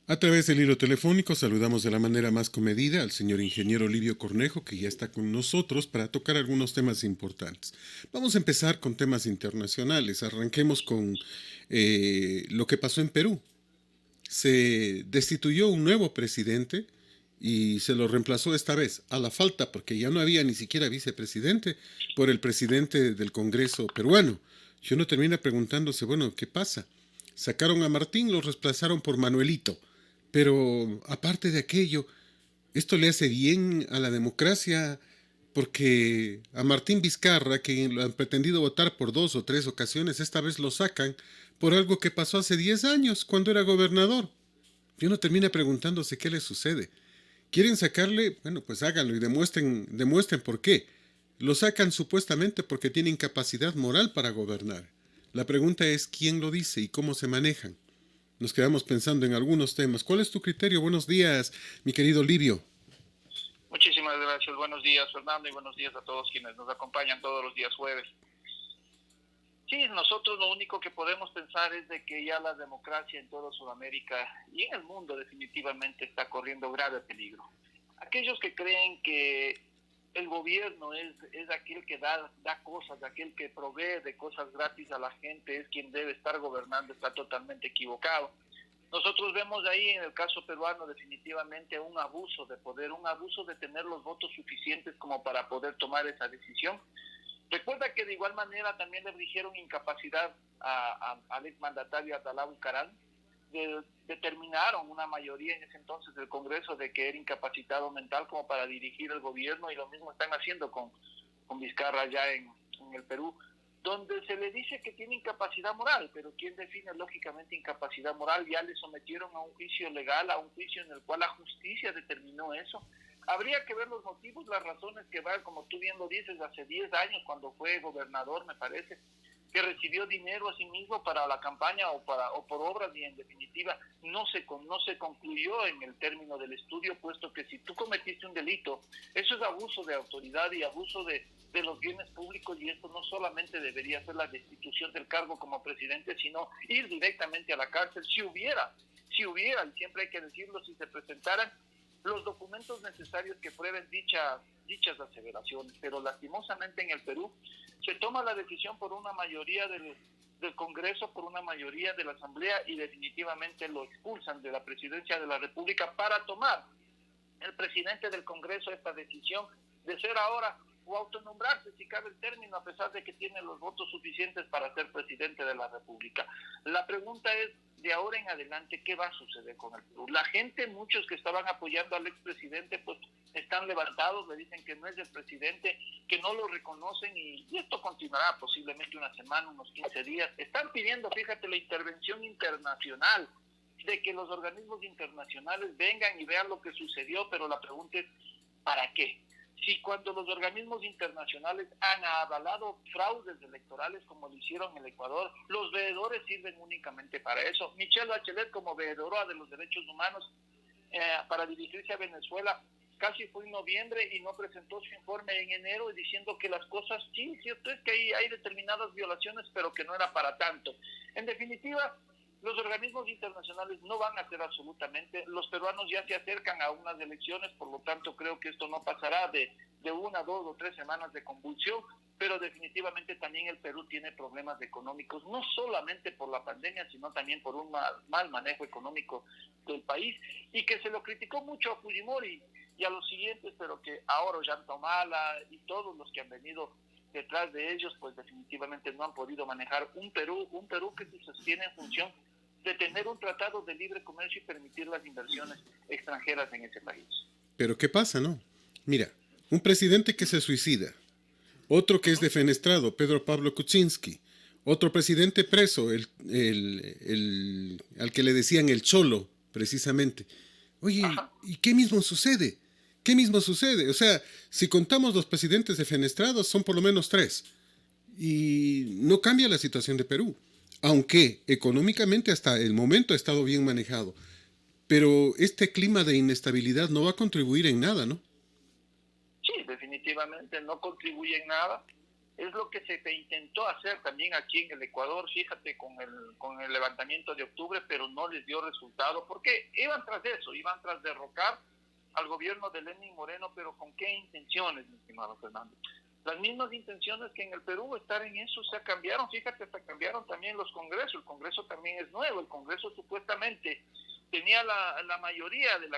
A través del hilo telefónico saludamos de la manera más comedida al señor ingeniero Livio Cornejo, que ya está con nosotros para tocar algunos temas importantes. Vamos a empezar con temas internacionales. Arranquemos con lo que pasó en Perú. Se destituyó un nuevo presidente y se lo reemplazó esta vez, a la falta, porque ya no había ni siquiera vicepresidente, por el presidente del Congreso peruano. Y uno termina preguntándose, bueno, ¿qué pasa? Sacaron a Martín, lo reemplazaron por Manuelito. Pero aparte de aquello, esto le hace bien a la democracia porque a Martín Vizcarra, que lo han pretendido votar por 2 o 3 ocasiones, esta vez lo sacan por algo que pasó hace 10 años, cuando era gobernador. Y uno termina preguntándose qué le sucede. ¿Quieren sacarle? Bueno, pues háganlo y demuestren por qué. Lo sacan supuestamente porque tiene incapacidad moral para gobernar. La pregunta es quién lo dice y cómo se manejan. Nos quedamos pensando en algunos temas. ¿Cuál es tu criterio? Buenos días, mi querido Livio. Muchísimas gracias. Buenos días, Fernando, y buenos días a todos quienes nos acompañan todos los días jueves. Sí, nosotros lo único que podemos pensar es de que ya la democracia en toda Sudamérica y en el mundo definitivamente está corriendo grave peligro. Aquellos que creen que el gobierno es aquel que da cosas, aquel que provee de cosas gratis a la gente, es quien debe estar gobernando, está totalmente equivocado. Nosotros vemos ahí en el caso peruano definitivamente un abuso de poder, un abuso de tener los votos suficientes como para poder tomar esa decisión. Recuerda que de igual manera también le dijeron incapacidad al exmandatario Abdalá Bucaram. Determinaron una mayoría en ese entonces del Congreso de que era incapacitado mental como para dirigir el gobierno, y lo mismo están haciendo con Vizcarra allá en el Perú, donde se le dice que tiene incapacidad moral, pero ¿quién define lógicamente incapacidad moral? Ya le sometieron a un juicio legal, a un juicio en el cual la justicia determinó eso. Habría que ver los motivos, las razones que van, como tú bien lo dices, hace 10 años cuando fue gobernador, me parece, que recibió dinero a sí mismo para la campaña o por obras, y en definitiva no se concluyó en el término del estudio, puesto que si tú cometiste un delito, eso es abuso de autoridad y abuso de los bienes públicos, y esto no solamente debería ser la destitución del cargo como presidente, sino ir directamente a la cárcel si hubiera, y siempre hay que decirlo, si se presentaran los documentos necesarios que prueben dichas aseveraciones. Pero lastimosamente en el Perú se toma la decisión por una mayoría del Congreso, por una mayoría de la Asamblea, y definitivamente lo expulsan de la presidencia de la República para tomar el presidente del Congreso esta decisión de ser ahora o autonombrarse, si cabe el término, a pesar de que tiene los votos suficientes para ser presidente de la República. La pregunta es, de ahora en adelante, ¿qué va a suceder con el Perú? La gente, muchos que estaban apoyando al expresidente, pues están levantados, le dicen que no es el presidente, que no lo reconocen, y esto continuará posiblemente una semana, unos 15 días. Están pidiendo, fíjate, la intervención internacional, de que los organismos internacionales vengan y vean lo que sucedió, pero la pregunta es, ¿para qué? Si cuando los organismos internacionales han avalado fraudes electorales como lo hicieron en el Ecuador, los veedores sirven únicamente para eso. Michelle Bachelet, como veedora de los derechos humanos para dirigirse a Venezuela, casi fue en noviembre y no presentó su informe en enero, diciendo que las cosas, sí, cierto es que hay determinadas violaciones, pero que no era para tanto. En definitiva, los organismos internacionales no van a hacer absolutamente. Los peruanos ya se acercan a unas elecciones, por lo tanto creo que esto no pasará de 1, 2 o 3 semanas de convulsión, pero definitivamente también el Perú tiene problemas económicos, no solamente por la pandemia, sino también por un mal manejo económico del país, y que se lo criticó mucho a Fujimori y a los siguientes, pero que ahora Ollanta y todos los que han venido detrás de ellos, pues definitivamente no han podido manejar un Perú que se sostiene en función de tener un tratado de libre comercio y permitir las inversiones extranjeras en ese país. Pero ¿qué pasa, no? Mira, un presidente que se suicida, otro que es defenestrado, Pedro Pablo Kuczynski, otro presidente preso, al que le decían el Cholo, precisamente. Oye, Ajá. ¿y qué mismo sucede? ¿Qué mismo sucede? O sea, si contamos los presidentes defenestrados, son por lo menos 3. Y no cambia la situación de Perú. Aunque económicamente hasta el momento ha estado bien manejado. Pero este clima de inestabilidad no va a contribuir en nada, ¿no? Sí, definitivamente no contribuye en nada. Es lo que se intentó hacer también aquí en el Ecuador, fíjate, con el levantamiento de octubre, pero no les dio resultado, porque iban tras eso, iban tras derrocar al gobierno de Lenín Moreno, pero ¿con qué intenciones, mi estimado Fernando? Las mismas intenciones que en el Perú, estar en eso, se cambiaron, fíjate, se cambiaron también los congresos, el Congreso también es nuevo, el Congreso supuestamente tenía la mayoría del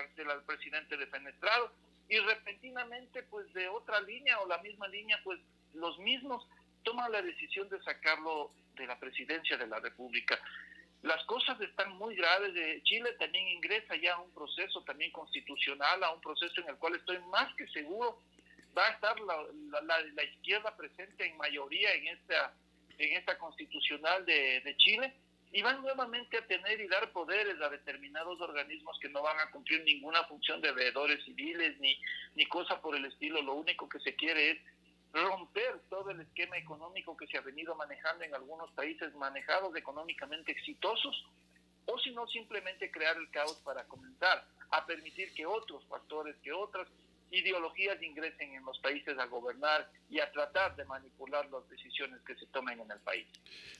presidente defenestrado, y repentinamente, pues de otra línea o la misma línea, pues los mismos toman la decisión de sacarlo de la presidencia de la República. Las cosas están muy graves. Chile también ingresa ya a un proceso también constitucional, a un proceso en el cual estoy más que seguro va a estar la izquierda presente en mayoría en esta constitucional de Chile, y van nuevamente a tener y dar poderes a determinados organismos que no van a cumplir ninguna función de veedores civiles ni cosa por el estilo. Lo único que se quiere es romper todo el esquema económico que se ha venido manejando en algunos países manejados económicamente exitosos, o si no, simplemente crear el caos para comenzar a permitir que otros factores, que otras ideologías ingresen en los países a gobernar y a tratar de manipular las decisiones que se tomen en el país.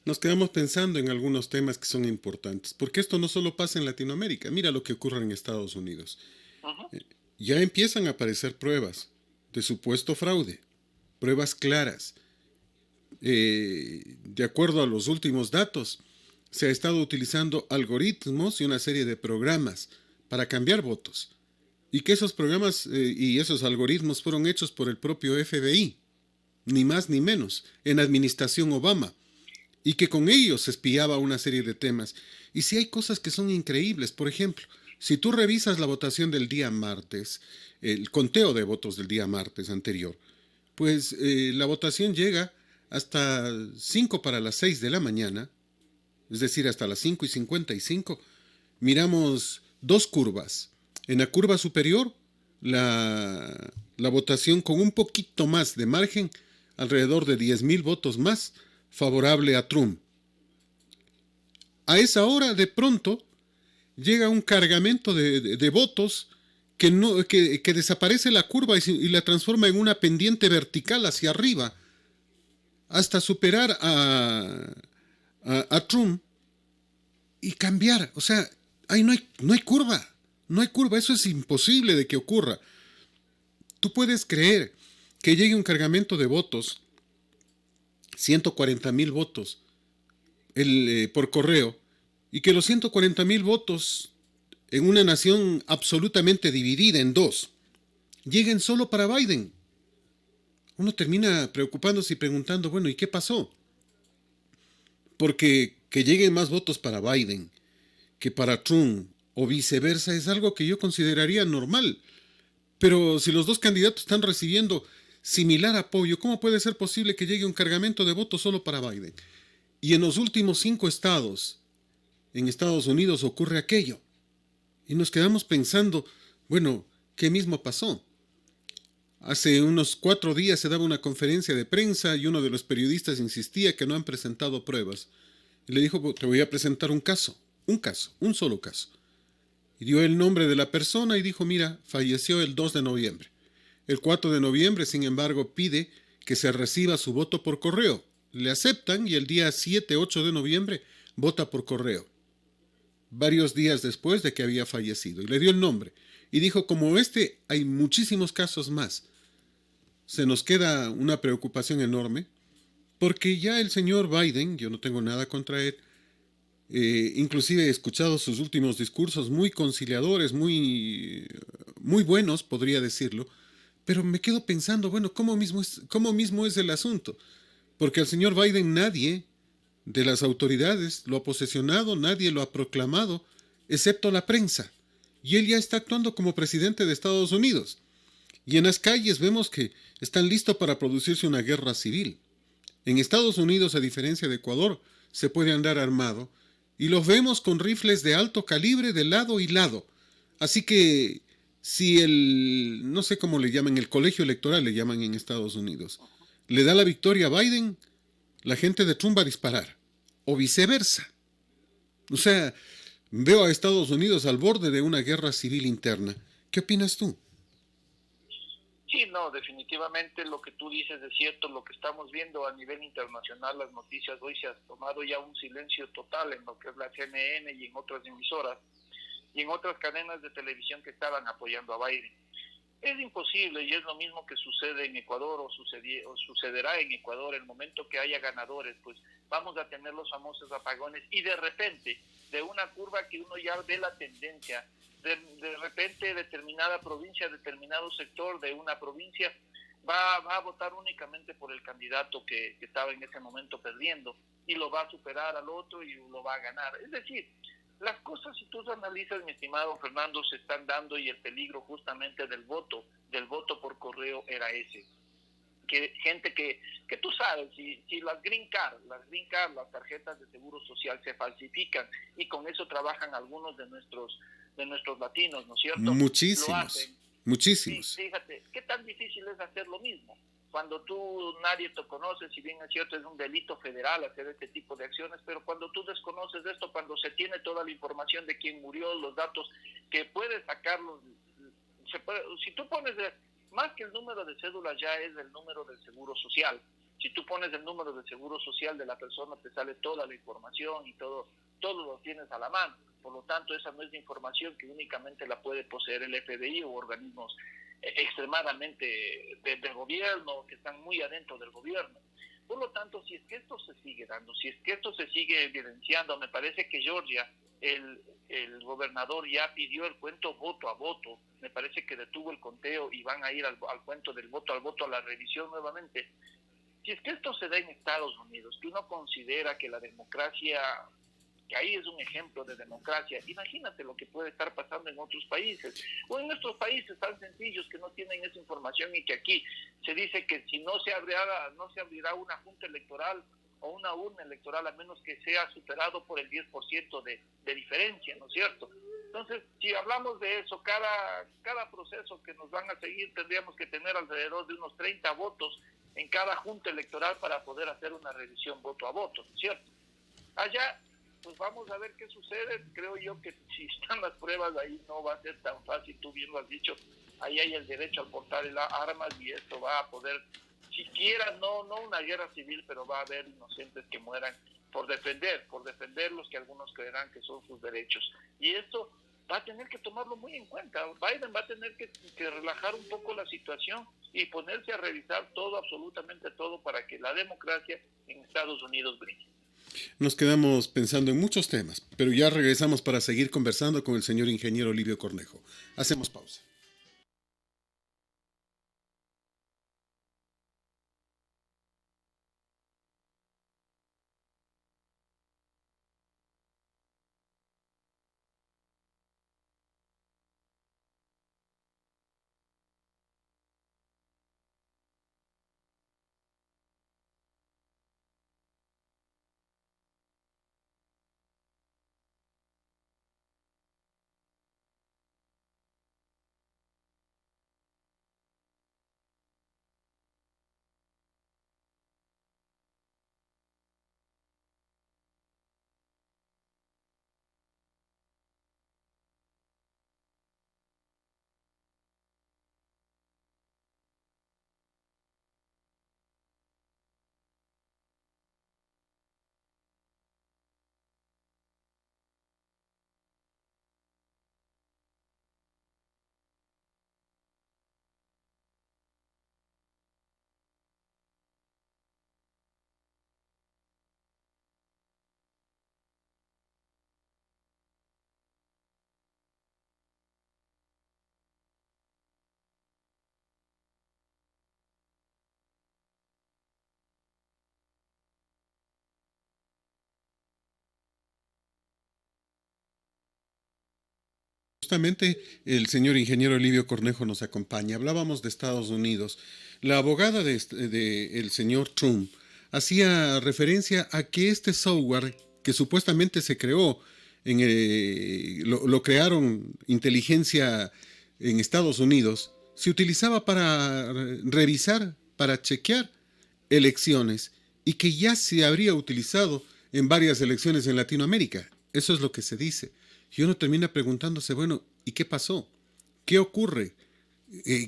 Nos quedamos pensando en algunos temas que son importantes, porque esto no solo pasa en Latinoamérica. Mira lo que ocurre en Estados Unidos. Ya empiezan a aparecer pruebas de supuesto fraude, pruebas claras. De acuerdo a los últimos datos, se ha estado utilizando algoritmos y una serie de programas para cambiar votos. Y que esos programas y esos algoritmos fueron hechos por el propio FBI, ni más ni menos, en administración Obama. Y que con ellos se espiaba una serie de temas. Y si hay cosas que son increíbles, por ejemplo, si tú revisas la votación del día martes, el conteo de votos del día martes anterior, pues la votación llega hasta 5 para las 6 de la mañana, es decir, hasta las 5:55, miramos dos curvas. En la curva superior, la votación con un poquito más de margen, alrededor de 10,000 votos más, favorable a Trump. A esa hora, de pronto, llega un cargamento de votos que desaparece la curva y la transforma en una pendiente vertical hacia arriba, hasta superar a Trump y cambiar. O sea, ahí no hay curva. No hay curva, eso es imposible de que ocurra. Tú puedes creer que llegue un cargamento de votos, 140,000 votos por correo, y que los 140,000 votos en una nación absolutamente dividida en dos lleguen solo para Biden. Uno termina preocupándose y preguntando, bueno, ¿y qué pasó? Porque que lleguen más votos para Biden que para Trump, o viceversa, es algo que yo consideraría normal. Pero si los dos candidatos están recibiendo similar apoyo, ¿cómo puede ser posible que llegue un cargamento de votos solo para Biden? Y en los últimos 5 estados, en Estados Unidos, ocurre aquello. Y nos quedamos pensando, bueno, ¿qué mismo pasó? Hace unos 4 días se daba una conferencia de prensa y uno de los periodistas insistía que no han presentado pruebas. Y le dijo, te voy a presentar un solo caso. Y dio el nombre de la persona y dijo, mira, falleció el 2 de noviembre. El 4 de noviembre, sin embargo, pide que se reciba su voto por correo. Le aceptan y el día 7, 8 de noviembre vota por correo. Varios días después de que había fallecido. Y le dio el nombre. Y dijo, como hay muchísimos casos más. Se nos queda una preocupación enorme porque ya el señor Biden, yo no tengo nada contra él, inclusive he escuchado sus últimos discursos muy conciliadores, muy buenos, podría decirlo, pero me quedo pensando, bueno, ¿cómo mismo es el asunto? Porque al señor Biden nadie de las autoridades lo ha posesionado, nadie lo ha proclamado, excepto la prensa. Y él ya está actuando como presidente de Estados Unidos. Y en las calles vemos que están listos para producirse una guerra civil. En Estados Unidos, a diferencia de Ecuador, se puede andar armado, y los vemos con rifles de alto calibre de lado y lado. Así que si no sé cómo le llaman, el colegio electoral le llaman en Estados Unidos, le da la victoria a Biden, la gente de Trump va a disparar. O viceversa. O sea, veo a Estados Unidos al borde de una guerra civil interna. ¿Qué opinas tú? Sí, no, definitivamente lo que tú dices es cierto. Lo que estamos viendo a nivel internacional, las noticias hoy se ha tomado ya un silencio total en lo que es la CNN y en otras emisoras y en otras cadenas de televisión que estaban apoyando a Biden. Es imposible, y es lo mismo que sucede en Ecuador o sucederá en Ecuador. El momento que haya ganadores, pues vamos a tener los famosos apagones, y de repente, de una curva que uno ya ve la tendencia, de repente determinada provincia, determinado sector de una provincia va a votar únicamente por el candidato que estaba en ese momento perdiendo, y lo va a superar al otro y lo va a ganar. Es decir, las cosas, si tú analizas, mi estimado Fernando, se están dando, y el peligro justamente del voto por correo era ese. Que gente que tú sabes, si las green card, las tarjetas de seguro social se falsifican, y con eso trabajan algunos de nuestros latinos, ¿no es cierto? Lo Muchísimos, hacen. Sí, muchísimos. fíjate, ¿qué tan difícil es hacer lo mismo? Cuando tú nadie te conoce, si bien es cierto, es un delito federal hacer este tipo de acciones, pero cuando tú desconoces esto, cuando se tiene toda la información de quién murió, los datos que puedes sacarlos, si tú pones más que el número de cédula, ya es el número del seguro social. Si tú pones el número de seguro social de la persona, te sale toda la información y todo lo tienes a la mano. Por lo tanto, esa no es información que únicamente la puede poseer el FBI o organismos extremadamente del gobierno, que están muy adentro del gobierno. Por lo tanto, si es que esto se sigue dando, si es que esto se sigue evidenciando, me parece que Georgia, el gobernador ya pidió el cuento voto a voto, me parece que detuvo el conteo y van a ir al cuento del voto al voto, a la revisión nuevamente. Si es que esto se da en Estados Unidos, que uno considera que la democracia, que ahí es un ejemplo de democracia, imagínate lo que puede estar pasando en otros países, o en nuestros países tan sencillos que no tienen esa información, y que aquí se dice que si no se abrirá una junta electoral o una urna electoral, a menos que sea superado por el 10% de diferencia, ¿no es cierto? Entonces, si hablamos de eso, cada proceso que nos van a seguir, tendríamos que tener alrededor de unos 30 votos en cada junta electoral para poder hacer una revisión voto a voto, ¿no es cierto? Allá, pues vamos a ver qué sucede. Creo yo que si están las pruebas, ahí no va a ser tan fácil. Tú bien lo has dicho, ahí hay el derecho al portar armas, y esto va a poder, siquiera no una guerra civil, pero va a haber inocentes que mueran por defenderlos, que algunos creerán que son sus derechos. Y esto va a tener que tomarlo muy en cuenta. Biden va a tener que relajar un poco la situación y ponerse a revisar todo, absolutamente todo, para que la democracia en Estados Unidos brille. Nos quedamos pensando en muchos temas, pero ya regresamos para seguir conversando con el señor ingeniero Livio Cornejo. Hacemos pausa. Justamente el señor ingeniero Livio Cornejo nos acompaña. Hablábamos de Estados Unidos. La abogada el señor Trump hacía referencia a que este software que supuestamente se creó, lo crearon inteligencia en Estados Unidos, se utilizaba para revisar, para chequear elecciones, y que ya se habría utilizado en varias elecciones en Latinoamérica. Eso es lo que se dice. Y uno termina preguntándose, bueno, ¿y qué pasó? ¿Qué ocurre?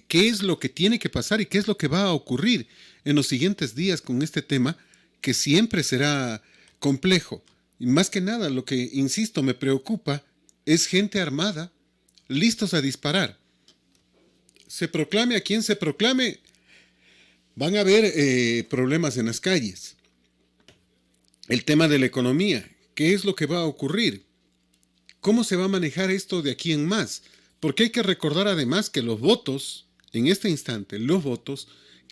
qué es lo que tiene que pasar y qué es lo que va a ocurrir en los siguientes días con este tema, que siempre será complejo. Y más que nada, lo que, insisto, me preocupa es gente armada, listos a disparar. Se proclame a quien se proclame, van a haber problemas en las calles. El tema de la economía, ¿qué es lo que va a ocurrir? ¿Cómo se va a manejar esto de aquí en más? Porque hay que recordar además que los votos, en este instante, los votos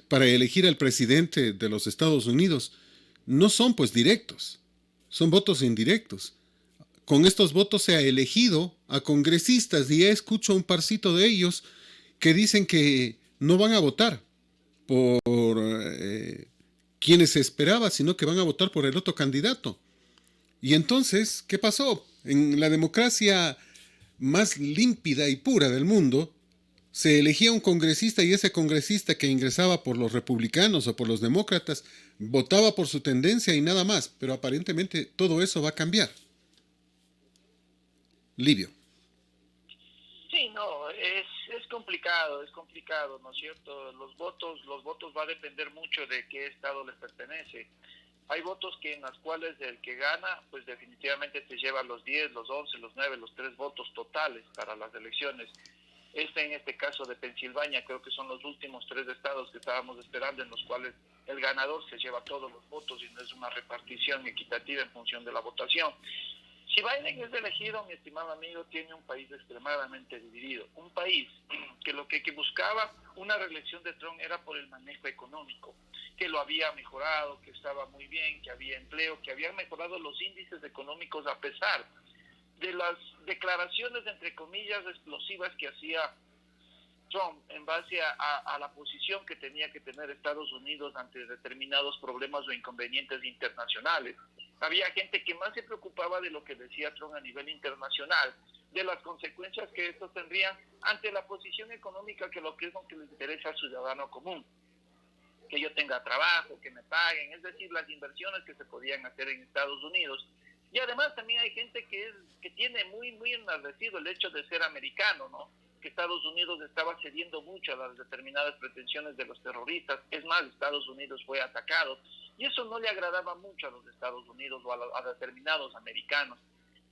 para elegir al presidente de los Estados Unidos no son pues directos, son votos indirectos. Con estos votos se ha elegido a congresistas y ya escucho un parcito de ellos que dicen que no van a votar por quienes se esperaba, sino que van a votar por el otro candidato. Y entonces, ¿qué pasó? En la democracia más límpida y pura del mundo, se elegía un congresista y ese congresista que ingresaba por los republicanos o por los demócratas votaba por su tendencia y nada más, pero aparentemente todo eso va a cambiar. Livio. Sí, no, es complicado, ¿no es cierto? Los votos va a depender mucho de qué estado les pertenece. Hay votos que en las cuales el que gana, pues definitivamente se lleva los 10, los 11, los 9, los 3 votos totales para las elecciones. En este caso de Pensilvania, creo que son los últimos 3 estados que estábamos esperando en los cuales el ganador se lleva todos los votos y no es una repartición equitativa en función de la votación. Si Biden es elegido, mi estimado amigo, tiene un país extremadamente dividido. Un país que lo que buscaba una reelección de Trump era por el manejo económico, que lo había mejorado, que estaba muy bien, que había empleo, que habían mejorado los índices económicos a pesar de las declaraciones, entre comillas, explosivas que hacía Trump en base a la posición que tenía que tener Estados Unidos ante determinados problemas o inconvenientes internacionales. Había gente que más se preocupaba de lo que decía Trump a nivel internacional, de las consecuencias que estos tendrían ante la posición económica, que lo que es lo que le interesa al ciudadano común. Que yo tenga trabajo, que me paguen, es decir, las inversiones que se podían hacer en Estados Unidos. Y además también hay gente que tiene muy enardecido el hecho de ser americano, ¿no? Que Estados Unidos estaba cediendo mucho a las determinadas pretensiones de los terroristas. Es más, Estados Unidos fue atacado. Y eso no le agradaba mucho a los Estados Unidos o a determinados americanos.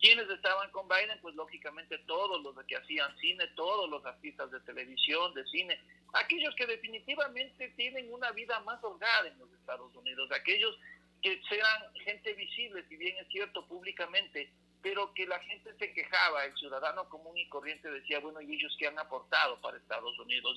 ¿Quiénes estaban con Biden? Pues lógicamente todos los que hacían cine, todos los artistas de televisión, de cine, aquellos que definitivamente tienen una vida más holgada en los Estados Unidos, aquellos que sean gente visible, si bien es cierto, públicamente, pero que la gente se quejaba, el ciudadano común y corriente decía, bueno, ¿y ellos qué han aportado para Estados Unidos?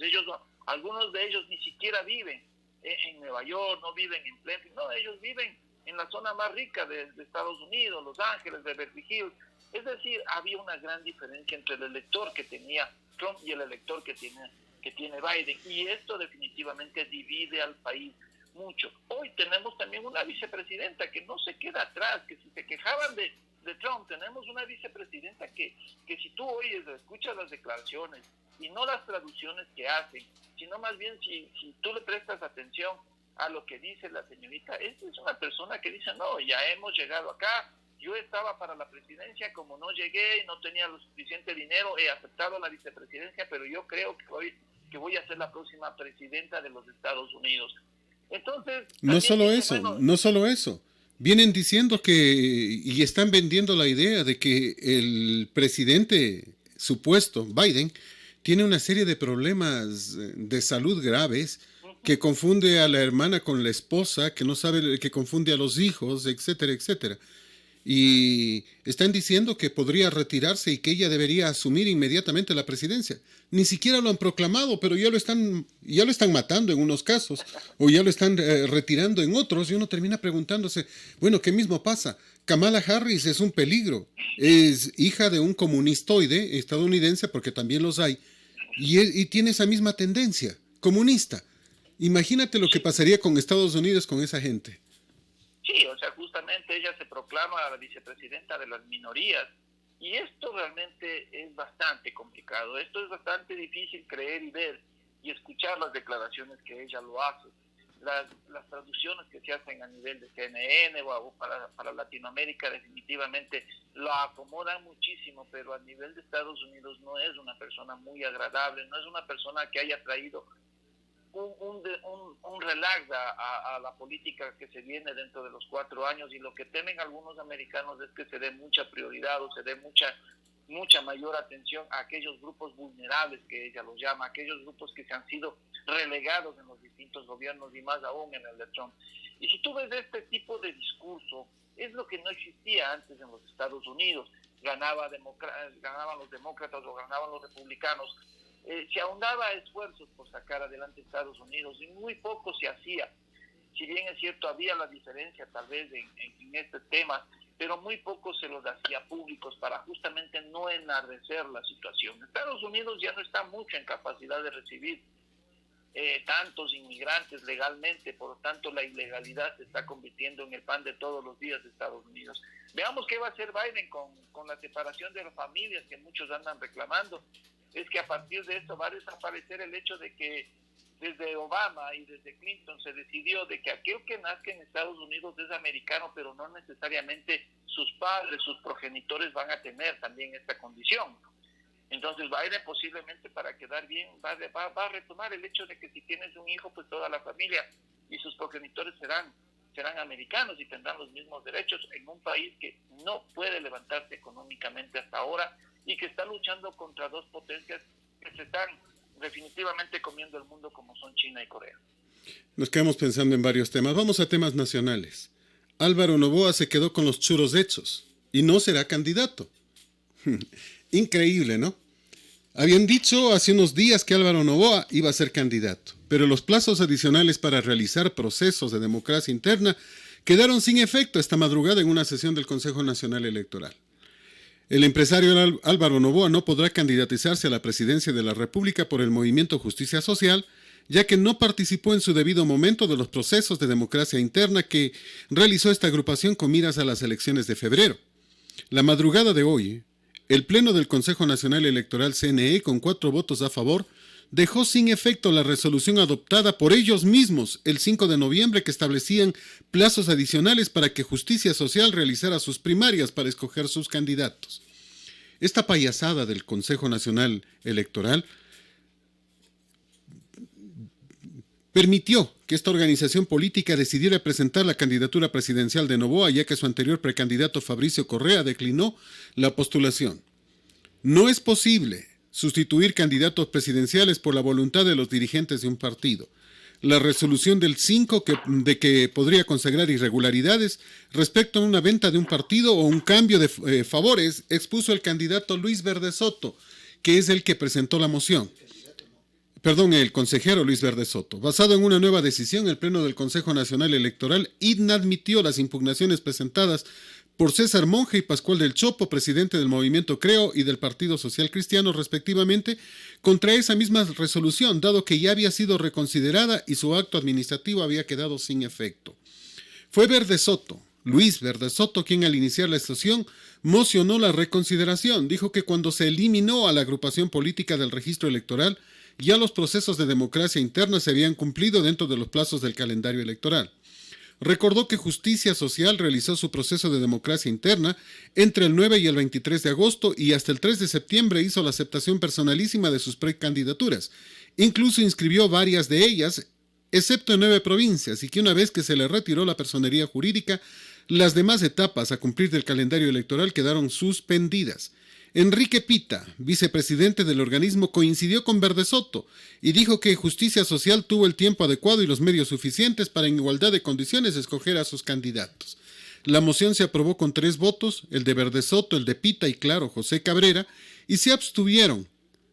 Algunos de ellos ni siquiera viven en Nueva York, no viven en Plainfield, no, ellos viven en la zona más rica de Estados Unidos, Los Ángeles, de Beverly Hills. Es decir, había una gran diferencia entre el elector que tenía Trump y el elector que tiene Biden, y esto definitivamente divide al país mucho. Hoy tenemos también una vicepresidenta que no se queda atrás, que si se quejaban de Trump, tenemos una vicepresidenta que si tú oyes, escuchas las declaraciones y no las traducciones que hacen, sino más bien si tú le prestas atención a lo que dice la señorita, es una persona que dice, no, ya hemos llegado acá, yo estaba para la presidencia, como no llegué y no tenía lo suficiente dinero, he aceptado la vicepresidencia, pero yo creo que voy a ser la próxima presidenta de los Estados Unidos. Entonces, no solo dice, eso, bueno, no solo eso. Vienen diciendo que, y están vendiendo la idea de que el presidente supuesto, Biden, tiene una serie de problemas de salud graves, que confunde a la hermana con la esposa, que no sabe, que confunde a los hijos, etcétera, etcétera. Y están diciendo que podría retirarse y que ella debería asumir inmediatamente la presidencia. Ni siquiera lo han proclamado, pero ya lo están matando en unos casos, o ya lo están retirando en otros, y uno termina preguntándose, bueno, ¿qué mismo pasa? Kamala Harris es un peligro, es hija de un comunistoide estadounidense, porque también los hay, y tiene esa misma tendencia, comunista. Imagínate lo que pasaría con Estados Unidos con esa gente. Sí, o sea, justamente ella se proclama la vicepresidenta de las minorías, y esto realmente es bastante complicado. Esto es bastante difícil creer y ver y escuchar las declaraciones que ella lo hace. las traducciones que se hacen a nivel de CNN o para Latinoamérica definitivamente lo acomodan muchísimo, pero a nivel de Estados Unidos no es una persona muy agradable, no es una persona que haya traído un relax a la política que se viene dentro de los 4 años, y lo que temen algunos americanos es que se dé mucha prioridad o se dé mucha mayor atención a aquellos grupos vulnerables, que ella los llama, aquellos grupos que se han sido relegados en los distintos gobiernos y más aún en el de Trump. Y si tú ves este tipo de discurso, es lo que no existía antes en los Estados Unidos. Ganaban los demócratas o ganaban los republicanos. Se ahondaba esfuerzos por sacar adelante Estados Unidos y muy poco se hacía. Si bien es cierto, había la diferencia tal vez en este tema, pero muy poco se los hacía públicos para justamente no enardecer la situación. Estados Unidos ya no está mucho en capacidad de recibir tantos inmigrantes legalmente, por lo tanto la ilegalidad se está convirtiendo en el pan de todos los días de Estados Unidos. Veamos qué va a hacer Biden con la separación de las familias que muchos andan reclamando. Es que a partir de esto va a desaparecer el hecho de que desde Obama y desde Clinton se decidió de que aquel que nazca en Estados Unidos es americano, pero no necesariamente sus padres, sus progenitores van a tener también esta condición. Entonces Biden posiblemente, para quedar bien, va a retomar el hecho de que si tienes un hijo, pues toda la familia y sus progenitores serán americanos y tendrán los mismos derechos en un país que no puede levantarse económicamente hasta ahora y que está luchando contra 2 potencias que se están definitivamente comiendo el mundo, como son China y Corea. Nos quedamos pensando en varios temas. Vamos a temas nacionales. Álvaro Noboa se quedó con los churos hechos y no será candidato. Increíble, ¿no? Habían dicho hace unos días que Álvaro Noboa iba a ser candidato, pero los plazos adicionales para realizar procesos de democracia interna quedaron sin efecto esta madrugada en una sesión del Consejo Nacional Electoral. El empresario Álvaro Noboa no podrá candidatizarse a la presidencia de la República por el Movimiento Justicia Social, ya que no participó en su debido momento de los procesos de democracia interna que realizó esta agrupación con miras a las elecciones de febrero. La madrugada de hoy, el Pleno del Consejo Nacional Electoral CNE, con 4 votos a favor, dejó sin efecto la resolución adoptada por ellos mismos el 5 de noviembre que establecían plazos adicionales para que Justicia Social realizara sus primarias para escoger sus candidatos. Esta payasada del Consejo Nacional Electoral permitió que esta organización política decidiera presentar la candidatura presidencial de Noboa, ya que su anterior precandidato Fabricio Correa declinó la postulación. No es posible sustituir candidatos presidenciales por la voluntad de los dirigentes de un partido. La resolución del 5 de que podría consagrar irregularidades respecto a una venta de un partido o un cambio de favores expuso el candidato Luis Verde Soto, que es el que presentó la moción. El consejero Luis Verde Soto. Basado en una nueva decisión, el Pleno del Consejo Nacional Electoral inadmitió las impugnaciones presentadas por César Monge y Pascual del Chopo, presidente del Movimiento Creo y del Partido Social Cristiano, respectivamente, contra esa misma resolución, dado que ya había sido reconsiderada y su acto administrativo había quedado sin efecto. Fue Verde Soto, Luis Verde Soto, quien al iniciar la sesión mocionó la reconsideración. Dijo que cuando se eliminó a la agrupación política del registro electoral, ya los procesos de democracia interna se habían cumplido dentro de los plazos del calendario electoral. Recordó que Justicia Social realizó su proceso de democracia interna entre el 9 y el 23 de agosto y hasta el 3 de septiembre hizo la aceptación personalísima de sus precandidaturas. Incluso inscribió varias de ellas, excepto en 9 provincias, y que una vez que se le retiró la personería jurídica, las demás etapas a cumplir del calendario electoral quedaron suspendidas. Enrique Pita, vicepresidente del organismo, coincidió con Verde Soto y dijo que Justicia Social tuvo el tiempo adecuado y los medios suficientes para en igualdad de condiciones escoger a sus candidatos. La moción se aprobó con 3 votos, el de Verde Soto, el de Pita y claro, José Cabrera, y se abstuvieron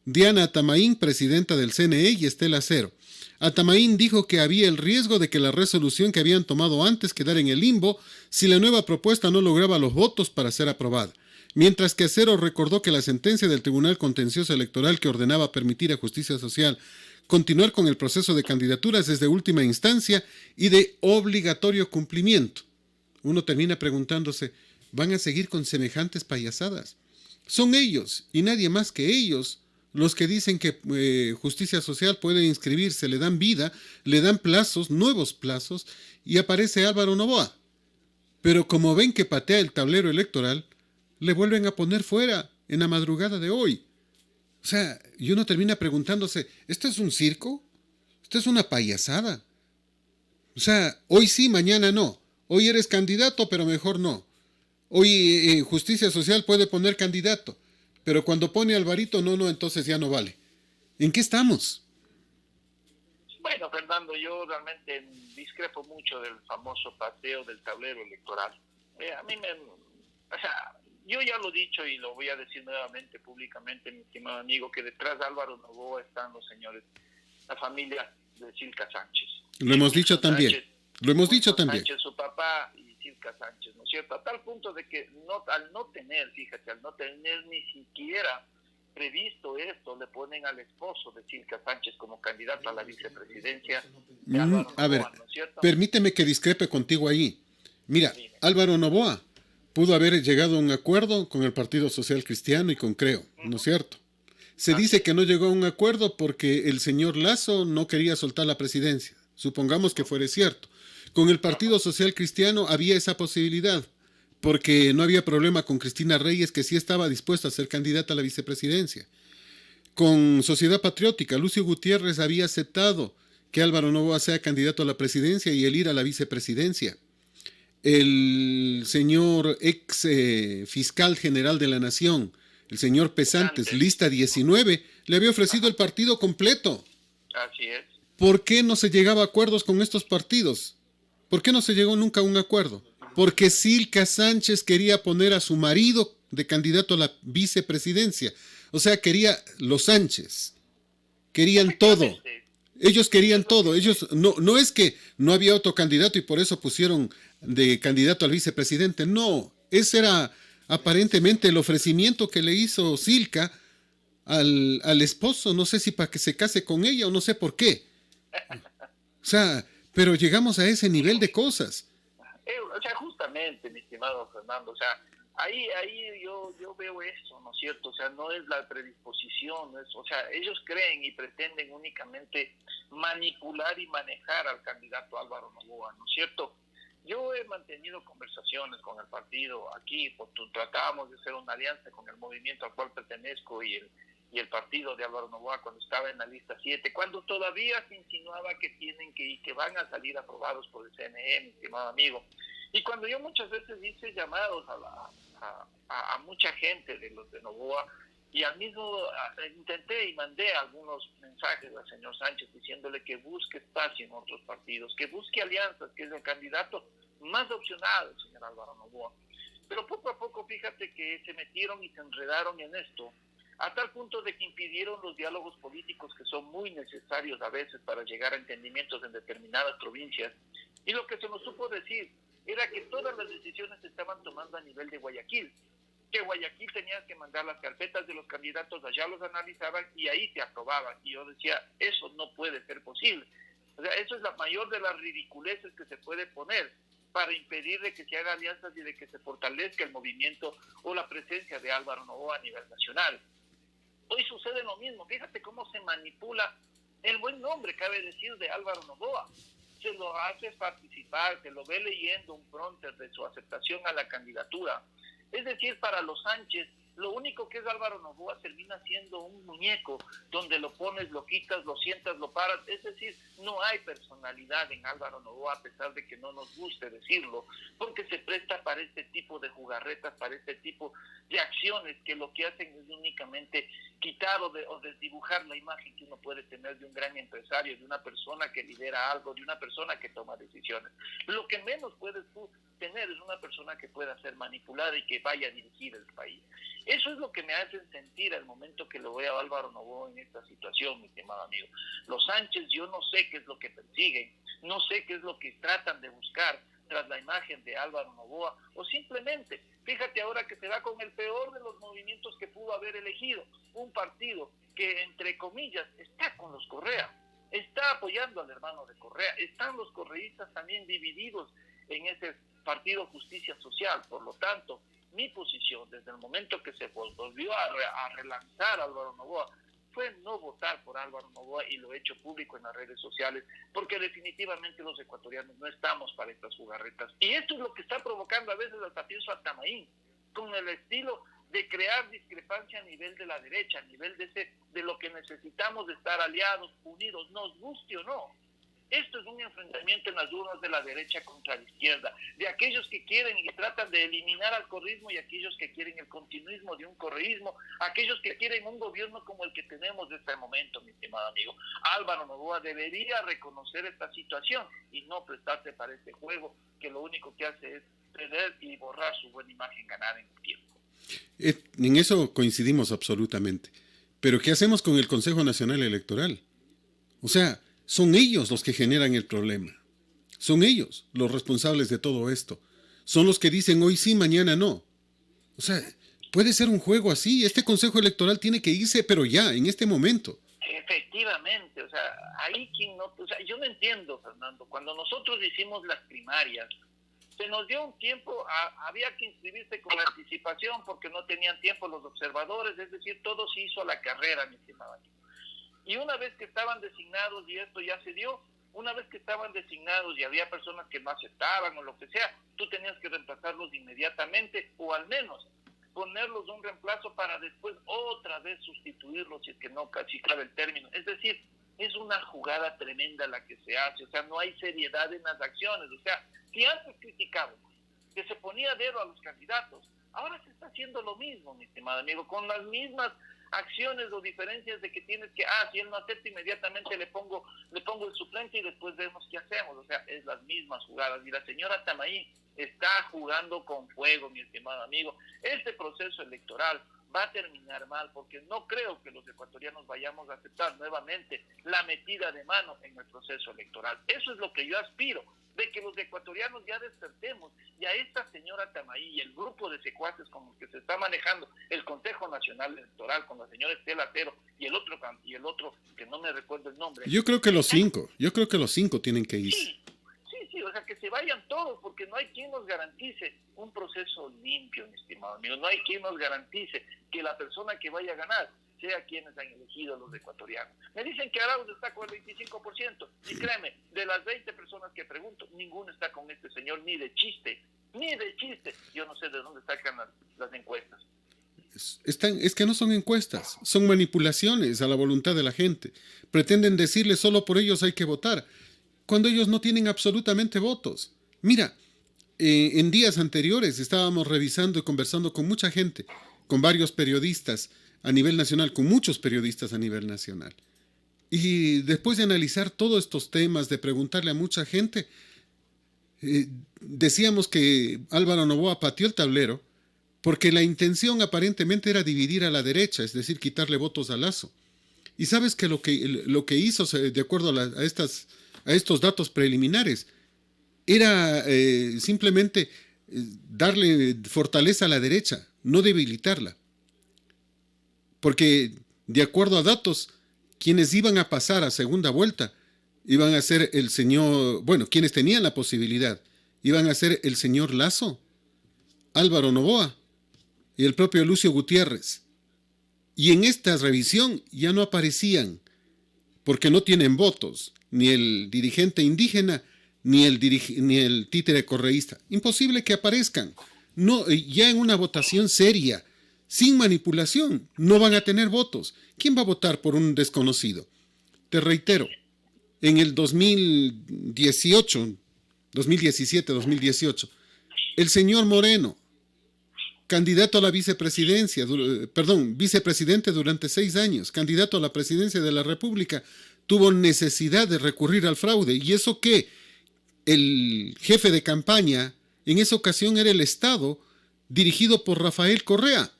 Diana Atamaín, presidenta del CNE, y Estela Cero. Atamaín dijo que había el riesgo de que la resolución que habían tomado antes quedara en el limbo si la nueva propuesta no lograba los votos para ser aprobada. Mientras que Acero recordó que la sentencia del Tribunal Contencioso Electoral que ordenaba permitir a Justicia Social continuar con el proceso de candidaturas es de última instancia y de obligatorio cumplimiento. Uno termina preguntándose, ¿van a seguir con semejantes payasadas? Son ellos, y nadie más que ellos, los que dicen que Justicia Social puede inscribirse, le dan vida, le dan plazos, nuevos plazos, y aparece Álvaro Noboa. Pero como ven que patea el tablero electoral, le vuelven a poner fuera en la madrugada de hoy. O sea, y uno termina preguntándose, ¿esto es un circo? ¿Esto es una payasada? O sea, hoy sí, mañana no. Hoy eres candidato, pero mejor no. Hoy Justicia Social puede poner candidato, pero cuando pone Alvarito, no, entonces ya no vale. ¿En qué estamos? Bueno, Fernando, yo realmente discrepo mucho del famoso pateo del tablero electoral. A mí o sea, yo ya lo he dicho y lo voy a decir nuevamente públicamente, mi estimado amigo, que detrás de Álvaro Noboa están los señores, la familia de Silca Sánchez. Lo hemos dicho también. Lo hemos dicho también. Sánchez, su papá y Silca Sánchez, ¿no es cierto? A tal punto de que al no tener ni siquiera previsto esto, le ponen al esposo de Silca Sánchez como candidato a la vicepresidencia de Álvaro Noboa, a ver, ¿no es cierto? permíteme que discrepe contigo ahí. Mira, Álvaro Noboa pudo haber llegado a un acuerdo con el Partido Social Cristiano y con Creo, ¿no es cierto? Se dice que no llegó a un acuerdo porque el señor Lasso no quería soltar la presidencia. Supongamos que fuera cierto. Con el Partido Social Cristiano había esa posibilidad, porque no había problema con Cristina Reyes, que sí estaba dispuesta a ser candidata a la vicepresidencia. Con Sociedad Patriótica, Lucio Gutiérrez había aceptado que Álvaro Noboa sea candidato a la presidencia y él ir a la vicepresidencia. El señor ex fiscal general de la Nación, el señor Pesantes, lista 19, le había ofrecido el partido completo. Así es. ¿Por qué no se llegaba a acuerdos con estos partidos? ¿Por qué no se llegó nunca a un acuerdo? Porque Silca Sánchez quería poner a su marido de candidato a la vicepresidencia. O sea, quería los Sánchez. Querían todo. Ellos querían todo. Ellos no es que no había otro candidato y por eso pusieron de candidato al vicepresidente. No, ese era aparentemente el ofrecimiento que le hizo Silca al esposo. No sé si para que se case con ella o no sé por qué. O sea, pero llegamos a ese nivel de cosas. O sea, justamente, mi estimado Fernando, o sea, ahí yo veo eso, ¿no es cierto? O sea, no es la predisposición, o sea, ellos creen y pretenden únicamente manipular y manejar al candidato Álvaro Noboa, ¿no es cierto? Yo he mantenido conversaciones con el partido aquí, porque tratábamos de hacer una alianza con el movimiento al cual pertenezco y el partido de Álvaro Noboa cuando estaba en la lista 7, cuando todavía se insinuaba que que van a salir aprobados por el CNE, mi estimado amigo. Y cuando yo muchas veces hice llamados a mucha gente de los de Noboa, y al mismo intenté y mandé algunos mensajes al señor Sánchez diciéndole que busque espacio en otros partidos, que busque alianzas, que es el candidato más opcional, el señor Álvaro Noboa. Pero poco a poco, fíjate que se metieron y se enredaron en esto, a tal punto de que impidieron los diálogos políticos que son muy necesarios a veces para llegar a entendimientos en determinadas provincias. Y lo que se nos supo decir era que todas las decisiones se estaban tomando a nivel de Guayaquil, que Guayaquil tenía que mandar las carpetas de los candidatos, allá los analizaban y ahí se aprobaban. Y yo decía, eso no puede ser posible. O sea, eso es la mayor de las ridiculeces que se puede poner para impedir de que se haga alianzas y de que se fortalezca el movimiento o la presencia de Álvaro Noboa a nivel nacional. Hoy sucede lo mismo. Fíjate cómo se manipula el buen nombre, cabe decir, de Álvaro Noboa. Se lo hace participar, se lo ve leyendo un pronter de su aceptación a la candidatura. Es decir, para los Sánchez, lo único que es Álvaro Noboa termina siendo un muñeco donde lo pones, lo quitas, lo sientas, lo paras. Es decir, no hay personalidad en Álvaro Noboa, a pesar de que no nos guste decirlo, porque se presta para este tipo de jugarretas, para este tipo de acciones que lo que hacen es únicamente quitar o desdibujar la imagen que uno puede tener de un gran empresario, de una persona que lidera algo, de una persona que toma decisiones. Lo que menos puedes tú tener es una persona que pueda ser manipulada y que vaya a dirigir el país. Eso es lo que me hacen sentir al momento que lo veo a Álvaro Noboa en esta situación, mi estimado amigo. Los Sánchez, yo no sé qué es lo que persiguen, no sé qué es lo que tratan de buscar tras la imagen de Álvaro Noboa, o simplemente, fíjate ahora que se va con el peor de los movimientos que pudo haber elegido, un partido que, entre comillas, está con los Correa, está apoyando al hermano de Correa, están los correístas también divididos en ese partido Justicia Social. Por lo tanto, mi posición desde el momento que se volvió a relanzar Álvaro Noboa fue no votar por Álvaro Noboa, y lo he hecho público en las redes sociales, porque definitivamente los ecuatorianos no estamos para estas jugarretas. Y esto es lo que está provocando a veces hasta pienso a Tamaín, con el estilo de crear discrepancia a nivel de la derecha, a nivel de lo que necesitamos de estar aliados, unidos, nos guste o no. Esto es un enfrentamiento en las urnas de la derecha contra la izquierda, de aquellos que quieren y tratan de eliminar al correísmo y aquellos que quieren el continuismo de un correísmo, aquellos que quieren un gobierno como el que tenemos de este momento, mi estimado amigo. Álvaro Noboa debería reconocer esta situación y no prestarse para este juego que lo único que hace es perder y borrar su buena imagen ganada en el tiempo. En eso coincidimos absolutamente. Pero ¿qué hacemos con el Consejo Nacional Electoral? O sea, son ellos los que generan el problema. Son ellos los responsables de todo esto. Son los que dicen hoy sí, mañana no. O sea, puede ser un juego así. Este Consejo Electoral tiene que irse, pero ya, en este momento. Efectivamente, o sea, ahí quien no... O sea, yo no entiendo, Fernando, cuando nosotros hicimos las primarias, se nos dio un tiempo, había que inscribirse con anticipación porque no tenían tiempo los observadores, es decir, todo se hizo a la carrera, mi estimado amigo. Y una vez que estaban designados, y esto ya se dio, una vez que estaban designados y había personas que no aceptaban o lo que sea, tú tenías que reemplazarlos inmediatamente, o al menos ponerlos un reemplazo para después otra vez sustituirlos, si es que no, casi cabe el término. Es decir, es una jugada tremenda la que se hace, o sea, no hay seriedad en las acciones. O sea, si antes criticábamos que se ponía dedo a los candidatos, ahora se está haciendo lo mismo, mi estimado amigo, con las mismas acciones o diferencias de que tienes que, si él no acepta, inmediatamente le pongo el suplente y después vemos qué hacemos. O sea, es las mismas jugadas. Y la señora Tamaín está jugando con fuego, mi estimado amigo. Este proceso electoral va a terminar mal, porque no creo que los ecuatorianos vayamos a aceptar nuevamente la metida de mano en el proceso electoral. Eso es lo que yo aspiro, de que los ecuatorianos ya despertemos, y a esta señora Tamaí y el grupo de secuaces con los que se está manejando el Consejo Nacional Electoral, con la señora Estela Atero y el otro que no me recuerdo el nombre. Yo creo que los cinco tienen que irse. Sí, o sea, que se vayan todos, porque no hay quien nos garantice un proceso limpio, mi estimado amigo. No hay quien nos garantice que la persona que vaya a ganar sea quienes han elegido a los ecuatorianos. Me dicen que Arauz está con el 25%, y créeme, de las 20 personas que pregunto, ninguno está con este señor, ni de chiste. Yo no sé de dónde sacan las encuestas. Es que no son encuestas, son manipulaciones a la voluntad de la gente. Pretenden decirle solo por ellos hay que votar, cuando ellos no tienen absolutamente votos. Mira, en días anteriores estábamos revisando y conversando con mucha gente, con varios periodistas a nivel nacional, con muchos periodistas a nivel nacional. Y después de analizar todos estos temas, de preguntarle a mucha gente, decíamos que Álvaro Noboa pateó el tablero porque la intención aparentemente era dividir a la derecha, es decir, quitarle votos a Lasso. Y sabes que lo que hizo, de acuerdo a estos datos preliminares, era simplemente darle fortaleza a la derecha, no debilitarla. Porque, de acuerdo a datos, quienes iban a pasar a segunda vuelta iban a ser el señor, quienes tenían la posibilidad, iban a ser el señor Lasso, Álvaro Noboa y el propio Lucio Gutiérrez. Y en esta revisión ya no aparecían, porque no tienen votos, ni el dirigente indígena, ni el títere correísta. Imposible que aparezcan. No, ya en una votación seria, sin manipulación, no van a tener votos. ¿Quién va a votar por un desconocido? Te reitero, en el 2018, 2017, 2018, el señor Moreno, candidato a la vicepresidencia, vicepresidente durante 6 años, candidato a la presidencia de la República, tuvo necesidad de recurrir al fraude. Y eso que el jefe de campaña en esa ocasión era el Estado, dirigido por Rafael Correa.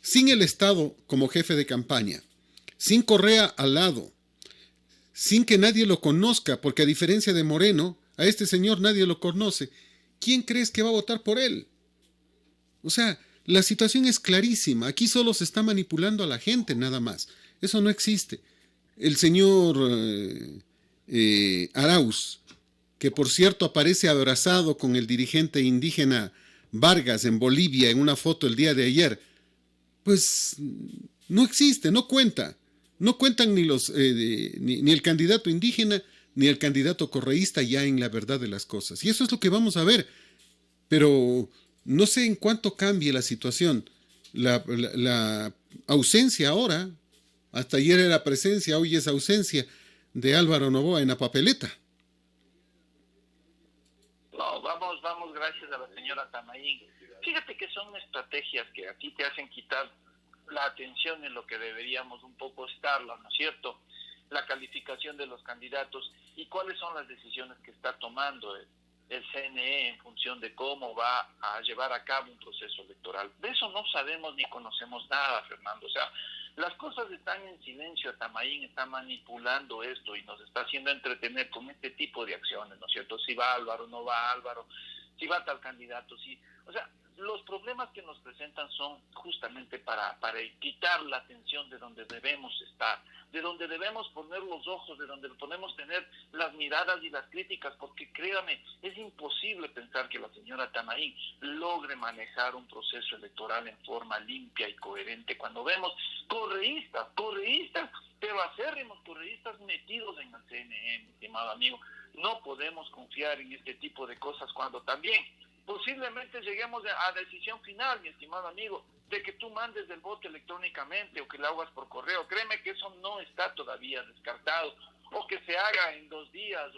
Sin el Estado como jefe de campaña, sin Correa al lado, sin que nadie lo conozca, porque a diferencia de Moreno, a este señor nadie lo conoce, ¿quién crees que va a votar por él? O sea, la situación es clarísima. Aquí solo se está manipulando a la gente, nada más. Eso no existe. El señor Arauz, que por cierto aparece abrazado con el dirigente indígena Vargas en Bolivia en una foto el día de ayer, pues no existe, no cuenta. No cuentan ni ni el candidato indígena ni el candidato correísta ya en la verdad de las cosas. Y eso es lo que vamos a ver. Pero no sé en cuánto cambie la situación. La ausencia ahora, hasta ayer era presencia, hoy es ausencia de Álvaro Noboa en la papeleta. No, vamos, gracias a la señora Tamaín. Fíjate que son estrategias que a ti te hacen quitar la atención en lo que deberíamos un poco estarla, ¿no es cierto? La calificación de los candidatos y cuáles son las decisiones que está tomando el CNE en función de cómo va a llevar a cabo un proceso electoral. De eso no sabemos ni conocemos nada, Fernando. O sea, las cosas están en silencio. Tamaín está manipulando esto y nos está haciendo entretener con este tipo de acciones, ¿no es cierto? Si va Álvaro, no va Álvaro, si va tal candidato, sí. O sea, los problemas que nos presentan son justamente para quitar la atención de donde debemos estar, de donde debemos poner los ojos, de donde podemos tener las miradas y las críticas, porque créame, es imposible pensar que la señora Tamaín logre manejar un proceso electoral en forma limpia y coherente cuando vemos correístas, pero acérrimos correístas metidos en el CNE, mi estimado amigo. No podemos confiar en este tipo de cosas cuando también posiblemente lleguemos a decisión final, mi estimado amigo, de que tú mandes el voto electrónicamente o que lo hagas por correo. Créeme que eso no está todavía descartado, o que se haga en 2 días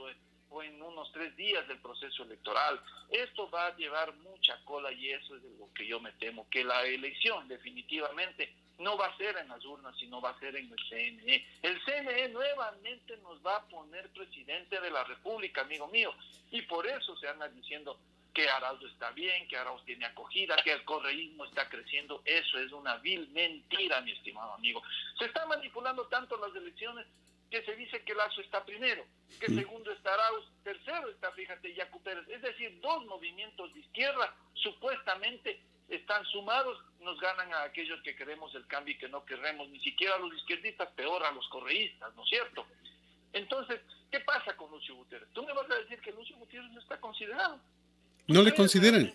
o en unos 3 días del proceso electoral. Esto va a llevar mucha cola y eso es de lo que yo me temo, que la elección definitivamente no va a ser en las urnas, sino va a ser en el CNE. El CNE nuevamente nos va a poner presidente de la República, amigo mío, y por eso se anda diciendo que Araujo está bien, que Araujo tiene acogida, que el correísmo está creciendo. Eso es una vil mentira, mi estimado amigo. Se está manipulando tanto las elecciones que se dice que Lazo está primero, que segundo está Araujo, tercero está, fíjate, Yacu Pérez. Es decir, 2 movimientos de izquierda supuestamente están sumados, nos ganan a aquellos que queremos el cambio y que no queremos, ni siquiera a los izquierdistas, peor a los correístas, ¿no es cierto? Entonces, ¿qué pasa con Lucio Gutiérrez? Tú me vas a decir que Lucio Gutiérrez no está considerado. No le consideran.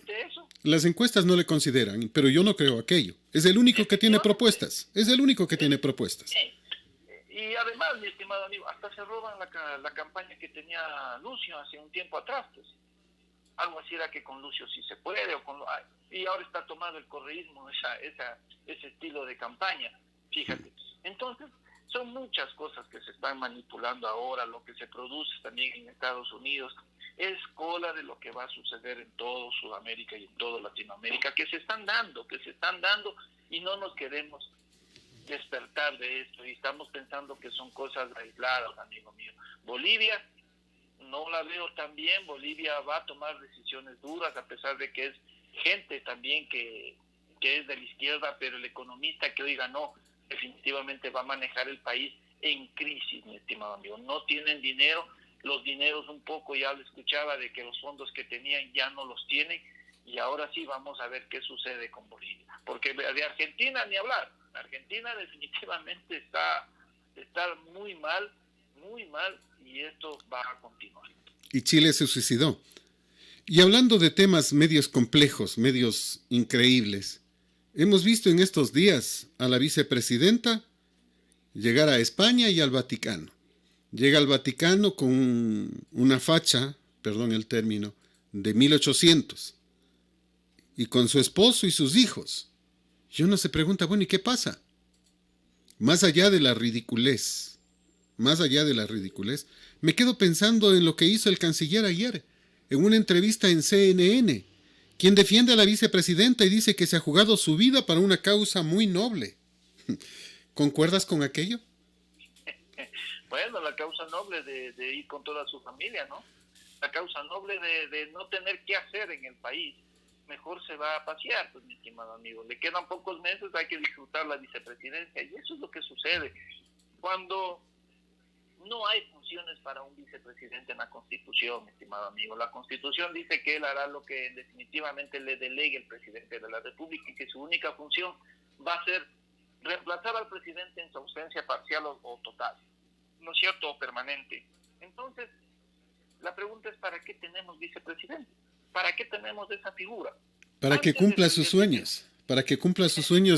Las encuestas no le consideran, pero yo no creo aquello. Es el único que tiene propuestas. Es el único que tiene propuestas. Y además, mi estimado amigo, hasta se roban la campaña que tenía Lucio hace un tiempo atrás, pues. Algo así era que con Lucio sí se puede, y ahora está tomado el correísmo, ese estilo de campaña, fíjate. Entonces, son muchas cosas que se están manipulando ahora, lo que se produce también en Estados Unidos, es cola de lo que va a suceder en todo Sudamérica y en toda Latinoamérica, que se están dando y no nos queremos despertar de esto y estamos pensando que son cosas aisladas, amigo mío. Bolivia, no la veo tan bien. Bolivia va a tomar decisiones duras, a pesar de que es gente también que es de la izquierda, pero el economista que hoy ganó definitivamente va a manejar el país en crisis, mi estimado amigo. No tienen dinero, los dineros un poco, ya lo escuchaba, de que los fondos que tenían ya no los tienen, y ahora sí vamos a ver qué sucede con Bolivia. Porque de Argentina ni hablar. Argentina definitivamente está muy mal, y esto va a continuar. Y Chile se suicidó. Y hablando de temas medios complejos, medios increíbles, hemos visto en estos días a la vicepresidenta llegar a España y al Vaticano. Llega al Vaticano con una facha, perdón el término, de 1800, y con su esposo y sus hijos. Y uno se pregunta, bueno, ¿y qué pasa? Más allá de la ridiculez, me quedo pensando en lo que hizo el canciller ayer, en una entrevista en CNN, quien defiende a la vicepresidenta y dice que se ha jugado su vida para una causa muy noble. ¿Concuerdas con aquello? Bueno, la causa noble de ir con toda su familia, ¿no? La causa noble de no tener qué hacer en el país. Mejor se va a pasear, pues, mi estimado amigo. Le quedan pocos meses, hay que disfrutar la vicepresidencia, y eso es lo que sucede. Cuando no hay funciones para un vicepresidente en la Constitución, mi estimado amigo. La Constitución dice que él hará lo que definitivamente le delegue el presidente de la República, y que su única función va a ser reemplazar al presidente en su ausencia parcial o total, ¿no es cierto?, o permanente. Entonces, la pregunta es, ¿para qué tenemos vicepresidente? ¿Para qué tenemos esa figura? Para que cumpla sus sueños,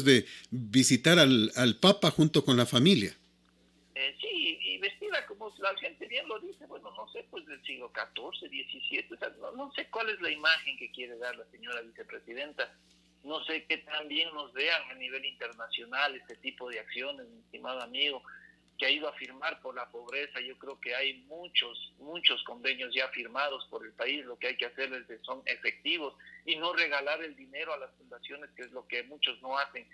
de visitar al Papa junto con la familia. Sí, y vestida como la gente bien lo dice, bueno, no sé, pues del siglo XIV, XVII, o sea, no sé cuál es la imagen que quiere dar la señora vicepresidenta, no sé qué tan bien nos vean a nivel internacional este tipo de acciones, mi estimado amigo, que ha ido a firmar por la pobreza. Yo creo que hay muchos convenios ya firmados por el país. Lo que hay que hacer son efectivos y no regalar el dinero a las fundaciones, que es lo que muchos no hacen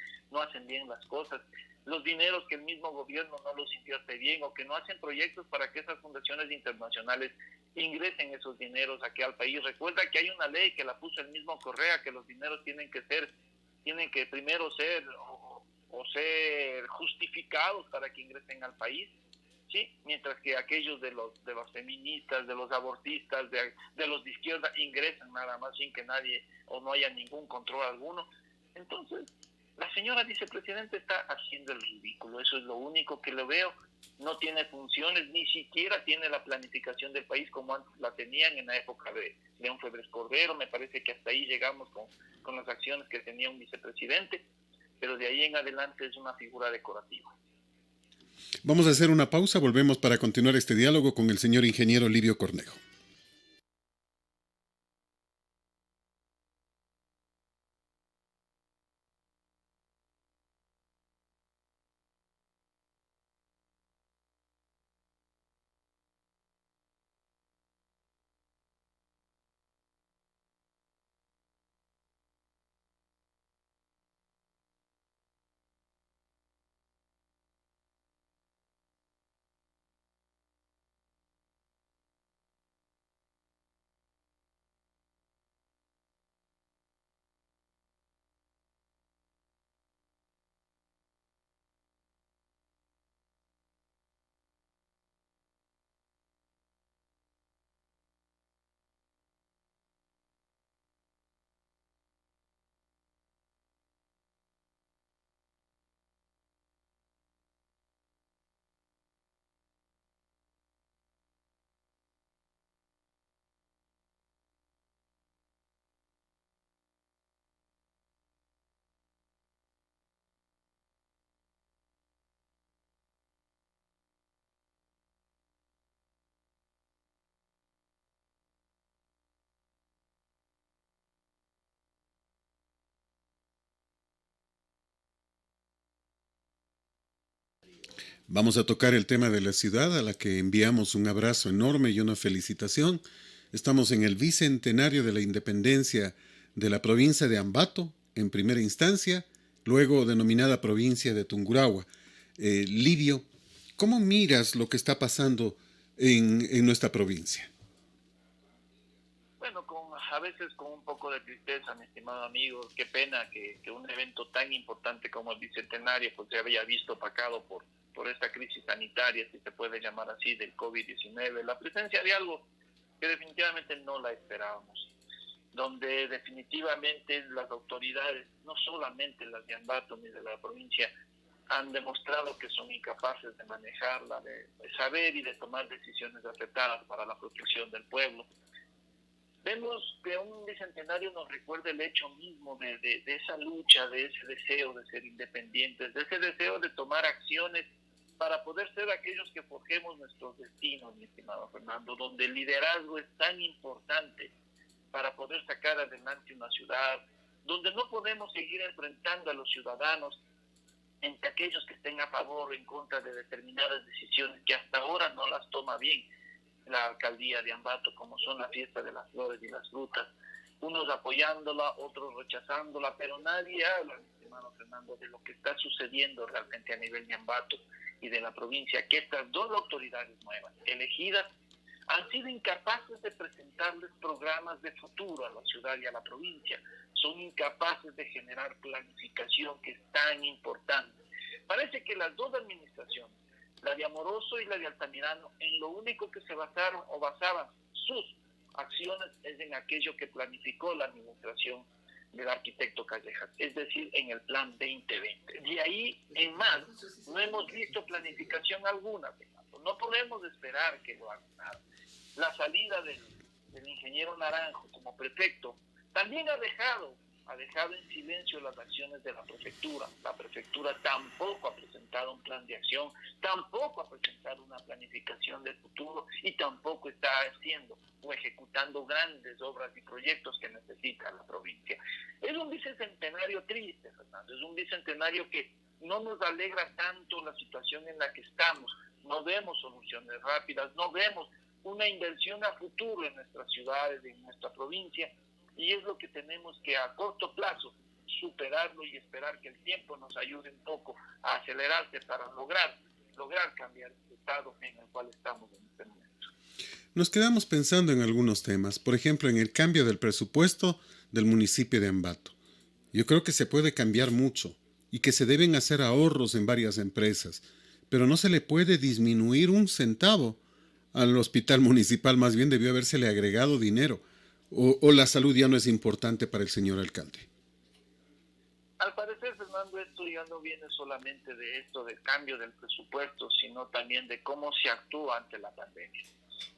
bien las cosas. Los dineros que el mismo gobierno no los invierte bien, o que no hacen proyectos para que esas fundaciones internacionales ingresen esos dineros aquí al país. Recuerda que hay una ley que la puso el mismo Correa, que los dineros tienen que primero ser o ser justificados para que ingresen al país, ¿sí? Mientras que aquellos de los feministas, de los abortistas, de los de izquierda ingresan nada más sin que nadie o no haya ningún control alguno. Entonces, la señora vicepresidenta está haciendo el ridículo, eso es lo único que le veo. No tiene funciones, ni siquiera tiene la planificación del país como antes la tenían en la época de León Febres Cordero. Me parece que hasta ahí llegamos con las acciones que tenía un vicepresidente, pero de ahí en adelante es una figura decorativa. Vamos a hacer una pausa, volvemos para continuar este diálogo con el señor ingeniero Livio Cornejo. Vamos a tocar el tema de la ciudad, a la que enviamos un abrazo enorme y una felicitación. Estamos en el bicentenario de la independencia de la provincia de Ambato, en primera instancia, luego denominada provincia de Tungurahua. Livio, ¿cómo miras lo que está pasando en nuestra provincia? Bueno, a veces con un poco de tristeza, mi estimado amigo. Qué pena que un evento tan importante como el Bicentenario pues se había visto opacado por esta crisis sanitaria, si se puede llamar así, del COVID-19. La presencia de algo que definitivamente no la esperábamos, donde definitivamente las autoridades, no solamente las de Ambato ni de la provincia, han demostrado que son incapaces de manejarla, de saber y de tomar decisiones acertadas para la protección del pueblo. Vemos que un bicentenario nos recuerda el hecho mismo de esa lucha, de ese deseo de ser independientes, de ese deseo de tomar acciones para poder ser aquellos que forjemos nuestros destinos, mi estimado Fernando, donde el liderazgo es tan importante para poder sacar adelante una ciudad, donde no podemos seguir enfrentando a los ciudadanos entre aquellos que estén a favor o en contra de determinadas decisiones que hasta ahora no las toma bien la alcaldía de Ambato, como son la fiesta de las flores y las frutas, unos apoyándola, otros rechazándola, pero nadie habla, mi estimado Fernando, de lo que está sucediendo realmente a nivel de Ambato y de la provincia, que estas dos autoridades nuevas, elegidas, han sido incapaces de presentarles programas de futuro a la ciudad y a la provincia, son incapaces de generar planificación, que es tan importante. Parece que las dos administraciones, la de Amoroso y la de Altamirano, en lo único que se basaron o basaban sus acciones es en aquello que planificó la administración del arquitecto Callejas, es decir, en el plan 2020. De ahí en más, no hemos visto planificación alguna, Fernando. No podemos esperar que lo hagan. La salida del ingeniero Naranjo como prefecto también ha dejado ha dejado en silencio las acciones de la prefectura. La prefectura tampoco ha presentado un plan de acción, tampoco ha presentado una planificación del futuro y tampoco está haciendo o ejecutando grandes obras y proyectos que necesita la provincia. Es un bicentenario triste, Fernando, es un bicentenario que no nos alegra tanto la situación en la que estamos. No vemos soluciones rápidas, no vemos una inversión a futuro en nuestras ciudades, en nuestra provincia, y es lo que tenemos que a corto plazo superarlo y esperar que el tiempo nos ayude un poco a acelerarse para lograr cambiar el estado en el cual estamos en este momento. Nos quedamos pensando en algunos temas, por ejemplo, en el cambio del presupuesto del municipio de Ambato. Yo creo que se puede cambiar mucho y que se deben hacer ahorros en varias empresas, pero no se le puede disminuir un centavo al hospital municipal, más bien debió habérsele agregado dinero. O la salud ya no es importante para el señor alcalde. Al parecer, Fernando, esto ya no viene solamente de esto del cambio del presupuesto, sino también de cómo se actúa ante la pandemia.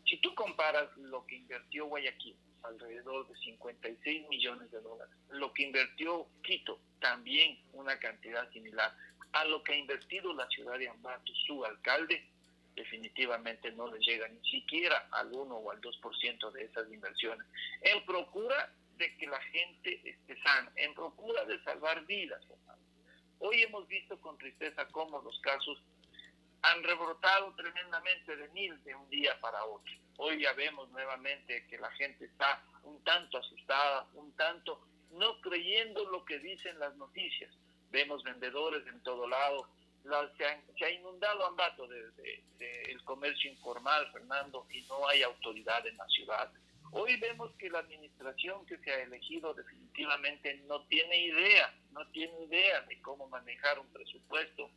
Si tú comparas lo que invirtió Guayaquil, alrededor de 56 millones de dólares, lo que invirtió Quito, también una cantidad similar, a lo que ha invertido la ciudad de Ambato, su alcalde, definitivamente no le llega ni siquiera al 1 o al 2% de esas inversiones. En procura de que la gente esté sana, en procura de salvar vidas. Hoy hemos visto con tristeza cómo los casos han rebrotado tremendamente de un día para otro. Hoy ya vemos nuevamente que la gente está un tanto asustada, un tanto no creyendo lo que dicen las noticias. Vemos vendedores en todo lado. Se ha inundado Ambato el comercio informal, Fernando, y no hay autoridad en la ciudad. Hoy vemos que la administración que se ha elegido definitivamente no tiene idea de cómo manejar un presupuesto.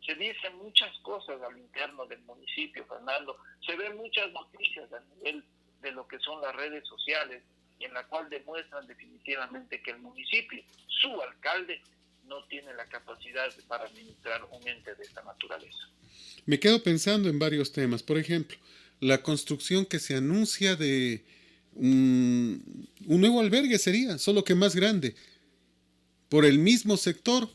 Se dicen muchas cosas al interno del municipio, Fernando. Se ven muchas noticias a nivel de lo que son las redes sociales, y en la cual demuestran definitivamente que el municipio, su alcalde, no tiene la capacidad para administrar un ente de esta naturaleza. Me quedo pensando en varios temas. Por ejemplo, la construcción que se anuncia de un nuevo albergue sería, solo que más grande, por el mismo sector,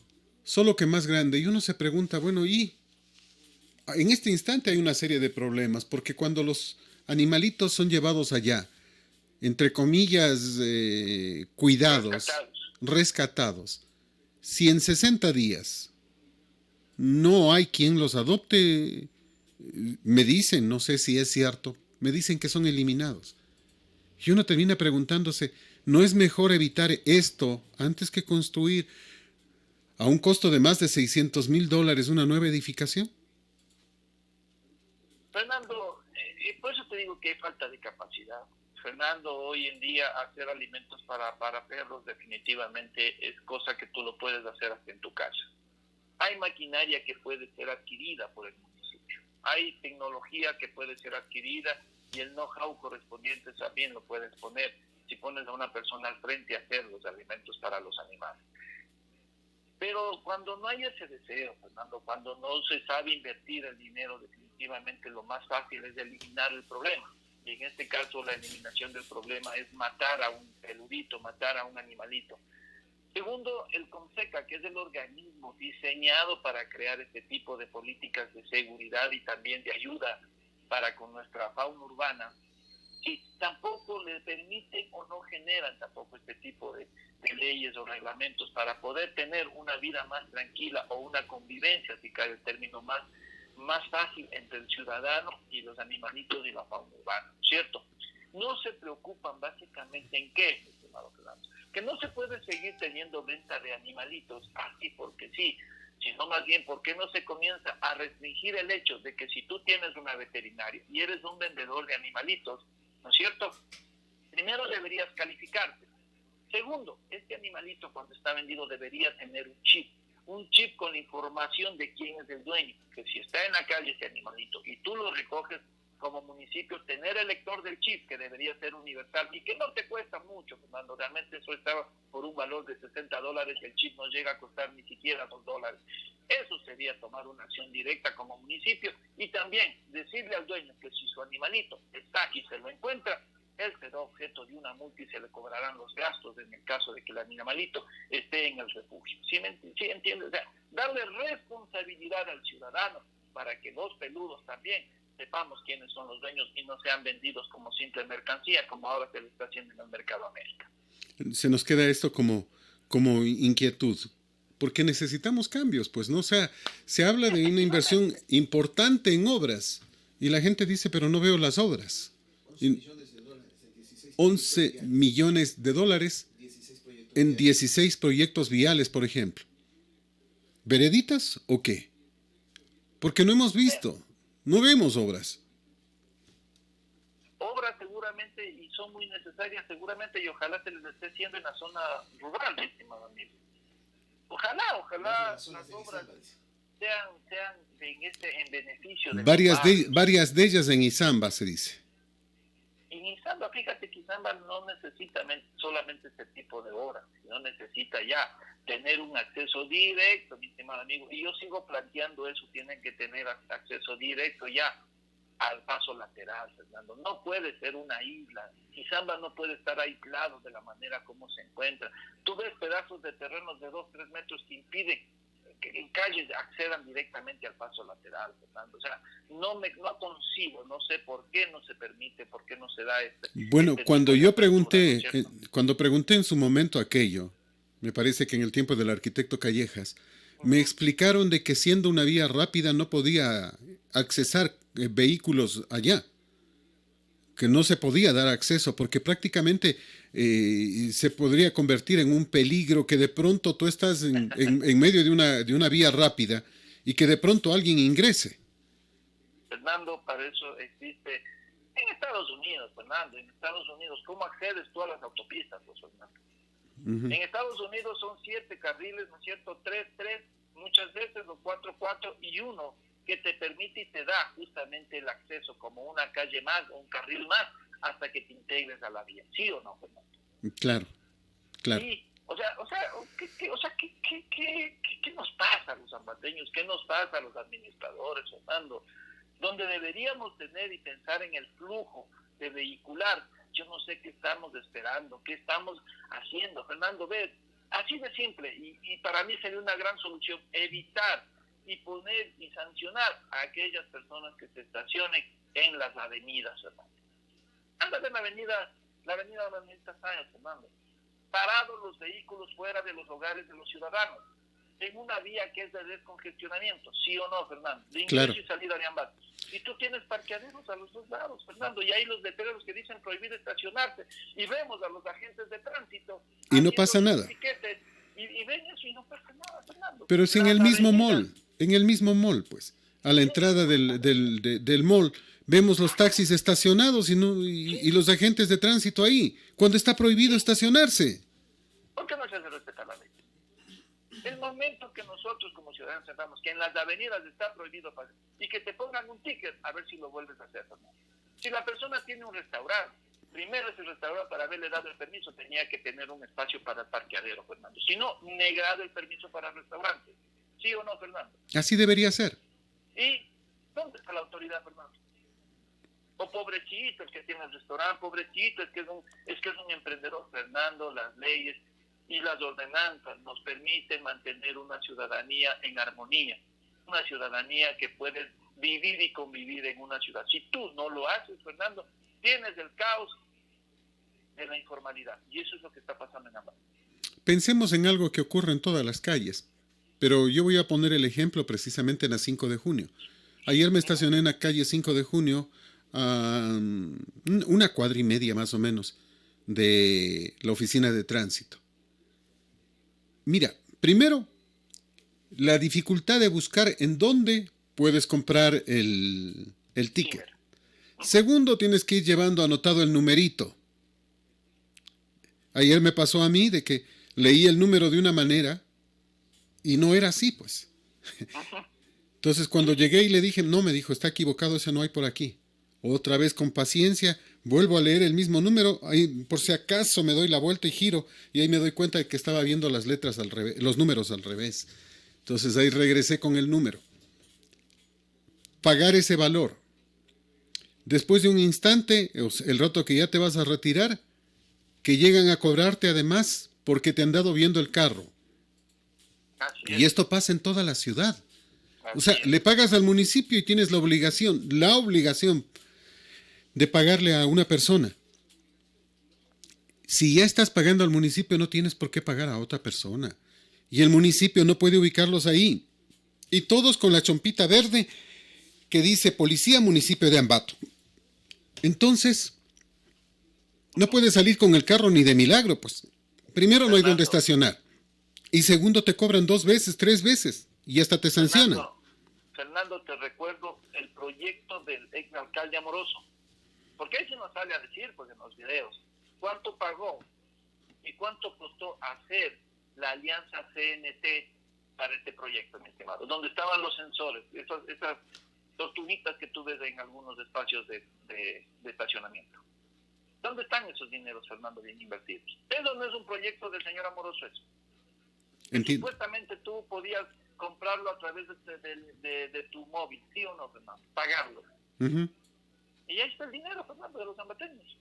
solo que más grande. Y uno se pregunta, bueno, y en este instante hay una serie de problemas, porque cuando los animalitos son llevados allá, entre comillas, cuidados, rescatados, si en 60 días no hay quien los adopte, me dicen, no sé si es cierto, me dicen que son eliminados. Y uno termina preguntándose, ¿no es mejor evitar esto antes que construir a un costo de más de $600,000 una nueva edificación? Fernando, por eso te digo que hay falta de capacidad. Fernando, hoy en día hacer alimentos para perros definitivamente es cosa que tú lo puedes hacer hasta en tu casa. Hay maquinaria que puede ser adquirida por el municipio. Hay tecnología que puede ser adquirida y el know-how correspondiente también lo puedes poner si pones a una persona al frente a hacer los alimentos para los animales. Pero cuando no hay ese deseo, Fernando, cuando no se sabe invertir el dinero, definitivamente lo más fácil es eliminar el problema. Y en este caso la eliminación del problema es matar a un peludito, matar a un animalito. Segundo, el CONSECA, que es el organismo diseñado para crear este tipo de políticas de seguridad y también de ayuda para con nuestra fauna urbana, y tampoco le permiten o no generan tampoco este tipo de leyes o reglamentos para poder tener una vida más tranquila o una convivencia, si cabe el término, más fácil entre el ciudadano y los animalitos y la fauna urbana, ¿cierto? No se preocupan básicamente en qué, estimado Fernando, que no se puede seguir teniendo venta de animalitos así porque sí, sino más bien, ¿por qué no se comienza a restringir el hecho de que si tú tienes una veterinaria y eres un vendedor de animalitos, ¿no es cierto? Primero deberías calificarte. Segundo, este animalito cuando está vendido debería tener un chip con la información de quién es el dueño, que si está en la calle ese animalito y tú lo recoges como municipio, tener el lector del chip, que debería ser universal y que no te cuesta mucho, Fernando. Realmente eso está por un valor de $60, el chip no llega a costar ni siquiera $2. Eso sería tomar una acción directa como municipio y también decirle al dueño que si su animalito está y se lo encuentra, él será objeto de una multa y se le cobrarán los gastos en el caso de que el animalito esté en el refugio. ¿Sí entiendes? O sea, darle responsabilidad al ciudadano para que los peludos también sepamos quiénes son los dueños y no sean vendidos como simple mercancía, como ahora se le está haciendo en el mercado América. Se nos queda esto como inquietud, porque necesitamos cambios, pues, ¿no? O sea, se habla de una inversión importante en obras y la gente dice, pero no veo las obras. 11 millones de dólares en 16 proyectos viales, por ejemplo. ¿Vereditas o qué? Porque no hemos visto, no vemos obras. Obras seguramente, y son muy necesarias seguramente, y ojalá se les esté haciendo en la zona rural, mi estimado amigo. Ojalá las obras sean en beneficio de varias de ellas en Izamba, se dice. En Izamba, fíjate que Izamba no necesita solamente este tipo de obras, sino necesita ya tener un acceso directo, mi estimado amigo, y yo sigo planteando eso, tienen que tener acceso directo ya al paso lateral, Fernando. No puede ser una isla. Izamba no puede estar aislado de la manera como se encuentra. Tú ves pedazos de terrenos de 2-3 metros que impiden que en calles accedan directamente al paso lateral, Fernando. O sea, no concibo, no sé por qué no se permite, por qué no se da Bueno, cuando yo pregunté, ¿no es cuando pregunté en su momento aquello, me parece que en el tiempo del arquitecto Callejas, me explicaron de que siendo una vía rápida no podía accesar vehículos allá, que no se podía dar acceso porque prácticamente se podría convertir en un peligro, que de pronto tú estás en medio de una vía rápida y que de pronto alguien ingrese. Fernando, para eso existe en Estados Unidos, Fernando, en Estados Unidos, ¿cómo accedes tú a las autopistas, pues, Fernando? En Estados Unidos son 7 carriles, ¿no es cierto? 3, muchas veces los 4 y 1 que te permite y te da justamente el acceso como una calle más o un carril más hasta que te integres a la vía. ¿Sí o no, Fernando? Claro. Sí. ¿Qué nos pasa a los zambateños? ¿Qué nos pasa a los administradores, Fernando? Donde deberíamos tener y pensar en el flujo de vehicular. Yo no sé qué estamos esperando, qué estamos haciendo, Fernando. Ve, así de simple, y para mí sería una gran solución evitar y poner y sancionar a aquellas personas que se estacionen en las avenidas, Fernando. Anda en la avenida Sáenz, Fernando. Parados los vehículos fuera de los hogares de los ciudadanos, en una vía que es de descongestionamiento, ¿sí o no, Fernando? De ingreso y salida de ambas. Y tú tienes parqueaderos a los dos lados, Fernando, y hay los letreros que dicen prohibir estacionarse, y vemos a los agentes de tránsito y no pasa nada. Y ven eso y no pasa nada, Fernando. Pero si en el mismo mall, pues, a la entrada del mall, vemos los taxis estacionados y los agentes de tránsito ahí, cuando está prohibido estacionarse. ¿Por qué no se hace respetar la ley? El momento que nosotros como ciudadanos sepamos que en las avenidas está prohibido pasar y que te pongan un ticket, a ver si lo vuelves a hacer, Fernando. Si la persona tiene un restaurante, primero ese restaurante, para haberle dado el permiso, tenía que tener un espacio para el parqueadero, Fernando. Si no, negado el permiso para el restaurante. ¿Sí o no, Fernando? Así debería ser. ¿Y dónde está la autoridad, Fernando? O pobrecito el que tiene el restaurante, pobrecito el que es un emprendedor, Fernando. Las leyes y las ordenanzas nos permiten mantener una ciudadanía en armonía, una ciudadanía que puede vivir y convivir en una ciudad. Si tú no lo haces, Fernando, tienes el caos de la informalidad, y eso es lo que está pasando en Ambato. Pensemos en algo que ocurre en todas las calles, pero yo voy a poner el ejemplo precisamente en la 5 de junio. Ayer me estacioné en la calle 5 de junio, a una cuadra y media más o menos de la oficina de tránsito. Mira, primero, la dificultad de buscar en dónde puedes comprar el ticket. Segundo, tienes que ir llevando anotado el numerito. Ayer me pasó a mí de que leí el número de una manera y no era así, pues. Entonces, cuando llegué y le dije, no, me dijo, está equivocado, ese no hay por aquí. Otra vez, con paciencia, vuelvo a leer el mismo número, ahí, por si acaso me doy la vuelta y giro, y ahí me doy cuenta de que estaba viendo las letras al revés, los números al revés. Entonces, ahí regresé con el número. Pagar ese valor después de un instante, el rato que ya te vas a retirar, que llegan a cobrarte además porque te han dado viendo el carro. Así Y es, esto pasa en toda la ciudad. O así sea, es. le pagas al municipio y tienes la obligación de pagarle a una persona. Si ya estás pagando al municipio, no tienes por qué pagar a otra persona. Y el municipio no puede ubicarlos ahí. Y todos con la chompita verde que dice Policía Municipio de Ambato. Entonces, no puedes salir con el carro ni de milagro, pues. Primero, no hay donde Fernando, estacionar. Y segundo, te cobran 2 veces, 3 veces. Y hasta te sancionan. Fernando, te recuerdo el proyecto del ex alcalde Amoroso. Porque ahí se nos sale a decir, pues en los videos, cuánto pagó y cuánto costó hacer la alianza CNT para este proyecto, mi estimado. Donde estaban los sensores, esas tortuguitas que tú ves en algunos espacios de estacionamiento. ¿Dónde están esos dineros, Fernando, bien invertidos? Eso no es un proyecto del señor Amoroso, eso. Entiendo. Supuestamente tú podías comprarlo a través de tu móvil, ¿sí o no, Fernando? Pagarlo. Uh-huh. Y ahí está el dinero, Fernando, de los ambateños.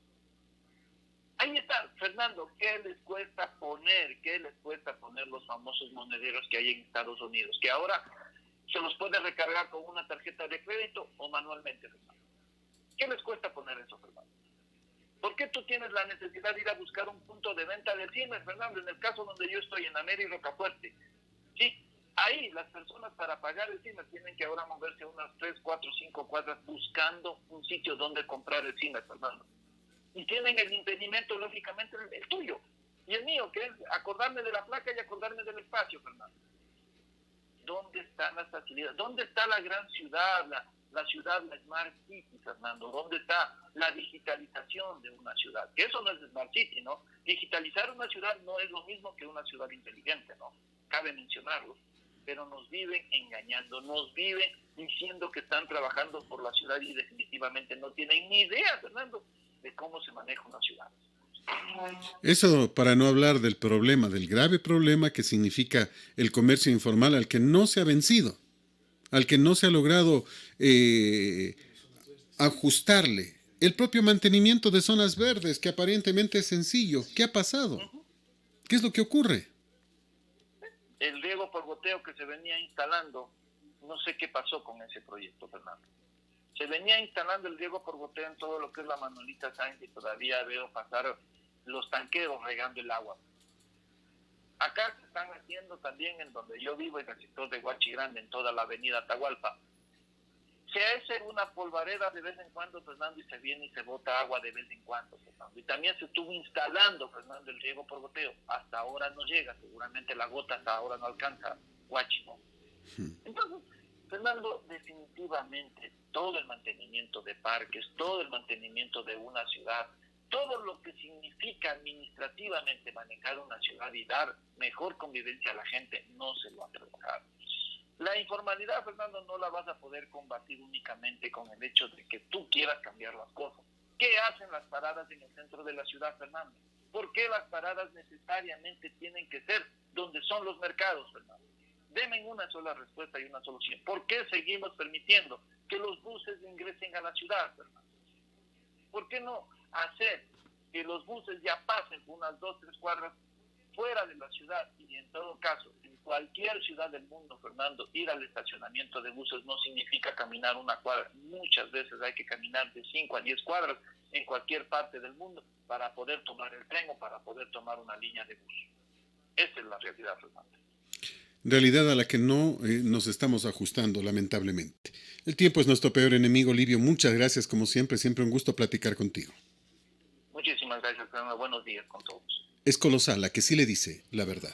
Ahí está, Fernando, ¿qué les cuesta poner los famosos monederos que hay en Estados Unidos? Que ahora se los puede recargar con una tarjeta de crédito o manualmente, Fernando. ¿Qué les cuesta poner eso, Fernando? ¿Por qué tú tienes la necesidad de ir a buscar un punto de venta de cine, Fernando? En el caso donde yo estoy, en América y Rocafuerte, ¿sí? Ahí las personas para pagar el cine tienen que ahora moverse unas 3, 4, 5 cuadras buscando un sitio donde comprar el cine, Fernando. Y tienen el impedimento, lógicamente, el tuyo y el mío, que es acordarme de la placa y acordarme del espacio, Fernando. ¿Dónde están las facilidades? ¿Dónde está la gran ciudad, la ciudad, la Smart City, Fernando? ¿Dónde está la digitalización de una ciudad? Que eso no es Smart City, ¿no? Digitalizar una ciudad no es lo mismo que una ciudad inteligente, ¿no? Cabe mencionarlo. Pero nos viven engañando, nos viven diciendo que están trabajando por la ciudad y definitivamente no tienen ni idea, Fernando, de cómo se maneja una ciudad. Eso para no hablar del problema, del grave problema que significa el comercio informal al que no se ha vencido, al que no se ha logrado ajustarle. El propio mantenimiento de zonas verdes, que aparentemente es sencillo. ¿Qué ha pasado? ¿Qué es lo que ocurre? El riego por goteo que se venía instalando, no sé qué pasó con ese proyecto, Fernando. Se venía instalando el riego por goteo en todo lo que es la Manuelita Sáenz y todavía veo pasar los tanqueros regando el agua. Acá se están haciendo también en donde yo vivo, en el sector de Huachi Grande, en toda la avenida Atahualpa. Se hace una polvareda de vez en cuando, Fernando, y se viene y se bota agua de vez en cuando, Fernando. Y también se estuvo instalando, Fernando, el riego por goteo. Hasta ahora no llega, seguramente la gota hasta ahora no alcanza Huachi, ¿no? Entonces, Fernando, definitivamente todo el mantenimiento de parques, todo el mantenimiento de una ciudad, todo lo que significa administrativamente manejar una ciudad y dar mejor convivencia a la gente, no se lo ha trabajado. La informalidad, Fernando, no la vas a poder combatir únicamente con el hecho de que tú quieras cambiar las cosas. ¿Qué hacen las paradas en el centro de la ciudad, Fernando? ¿Por qué las paradas necesariamente tienen que ser donde son los mercados, Fernando? Deme una sola respuesta y una solución. ¿Por qué seguimos permitiendo que los buses ingresen a la ciudad, Fernando? ¿Por qué no hacer que los buses ya pasen unas 2, 3 cuadras fuera de la ciudad? Y en todo caso, en cualquier ciudad del mundo, Fernando, ir al estacionamiento de buses no significa caminar una cuadra. Muchas veces hay que caminar de 5 a 10 cuadras en cualquier parte del mundo para poder tomar el tren o para poder tomar una línea de bus. Esa es la realidad, Fernando. Realidad a la que no nos estamos ajustando, lamentablemente. El tiempo es nuestro peor enemigo, Livio. Muchas gracias, como siempre. Siempre un gusto platicar contigo. Muchísimas gracias, Fernando. Buenos días con todos. Es colosal la que sí le dice la verdad.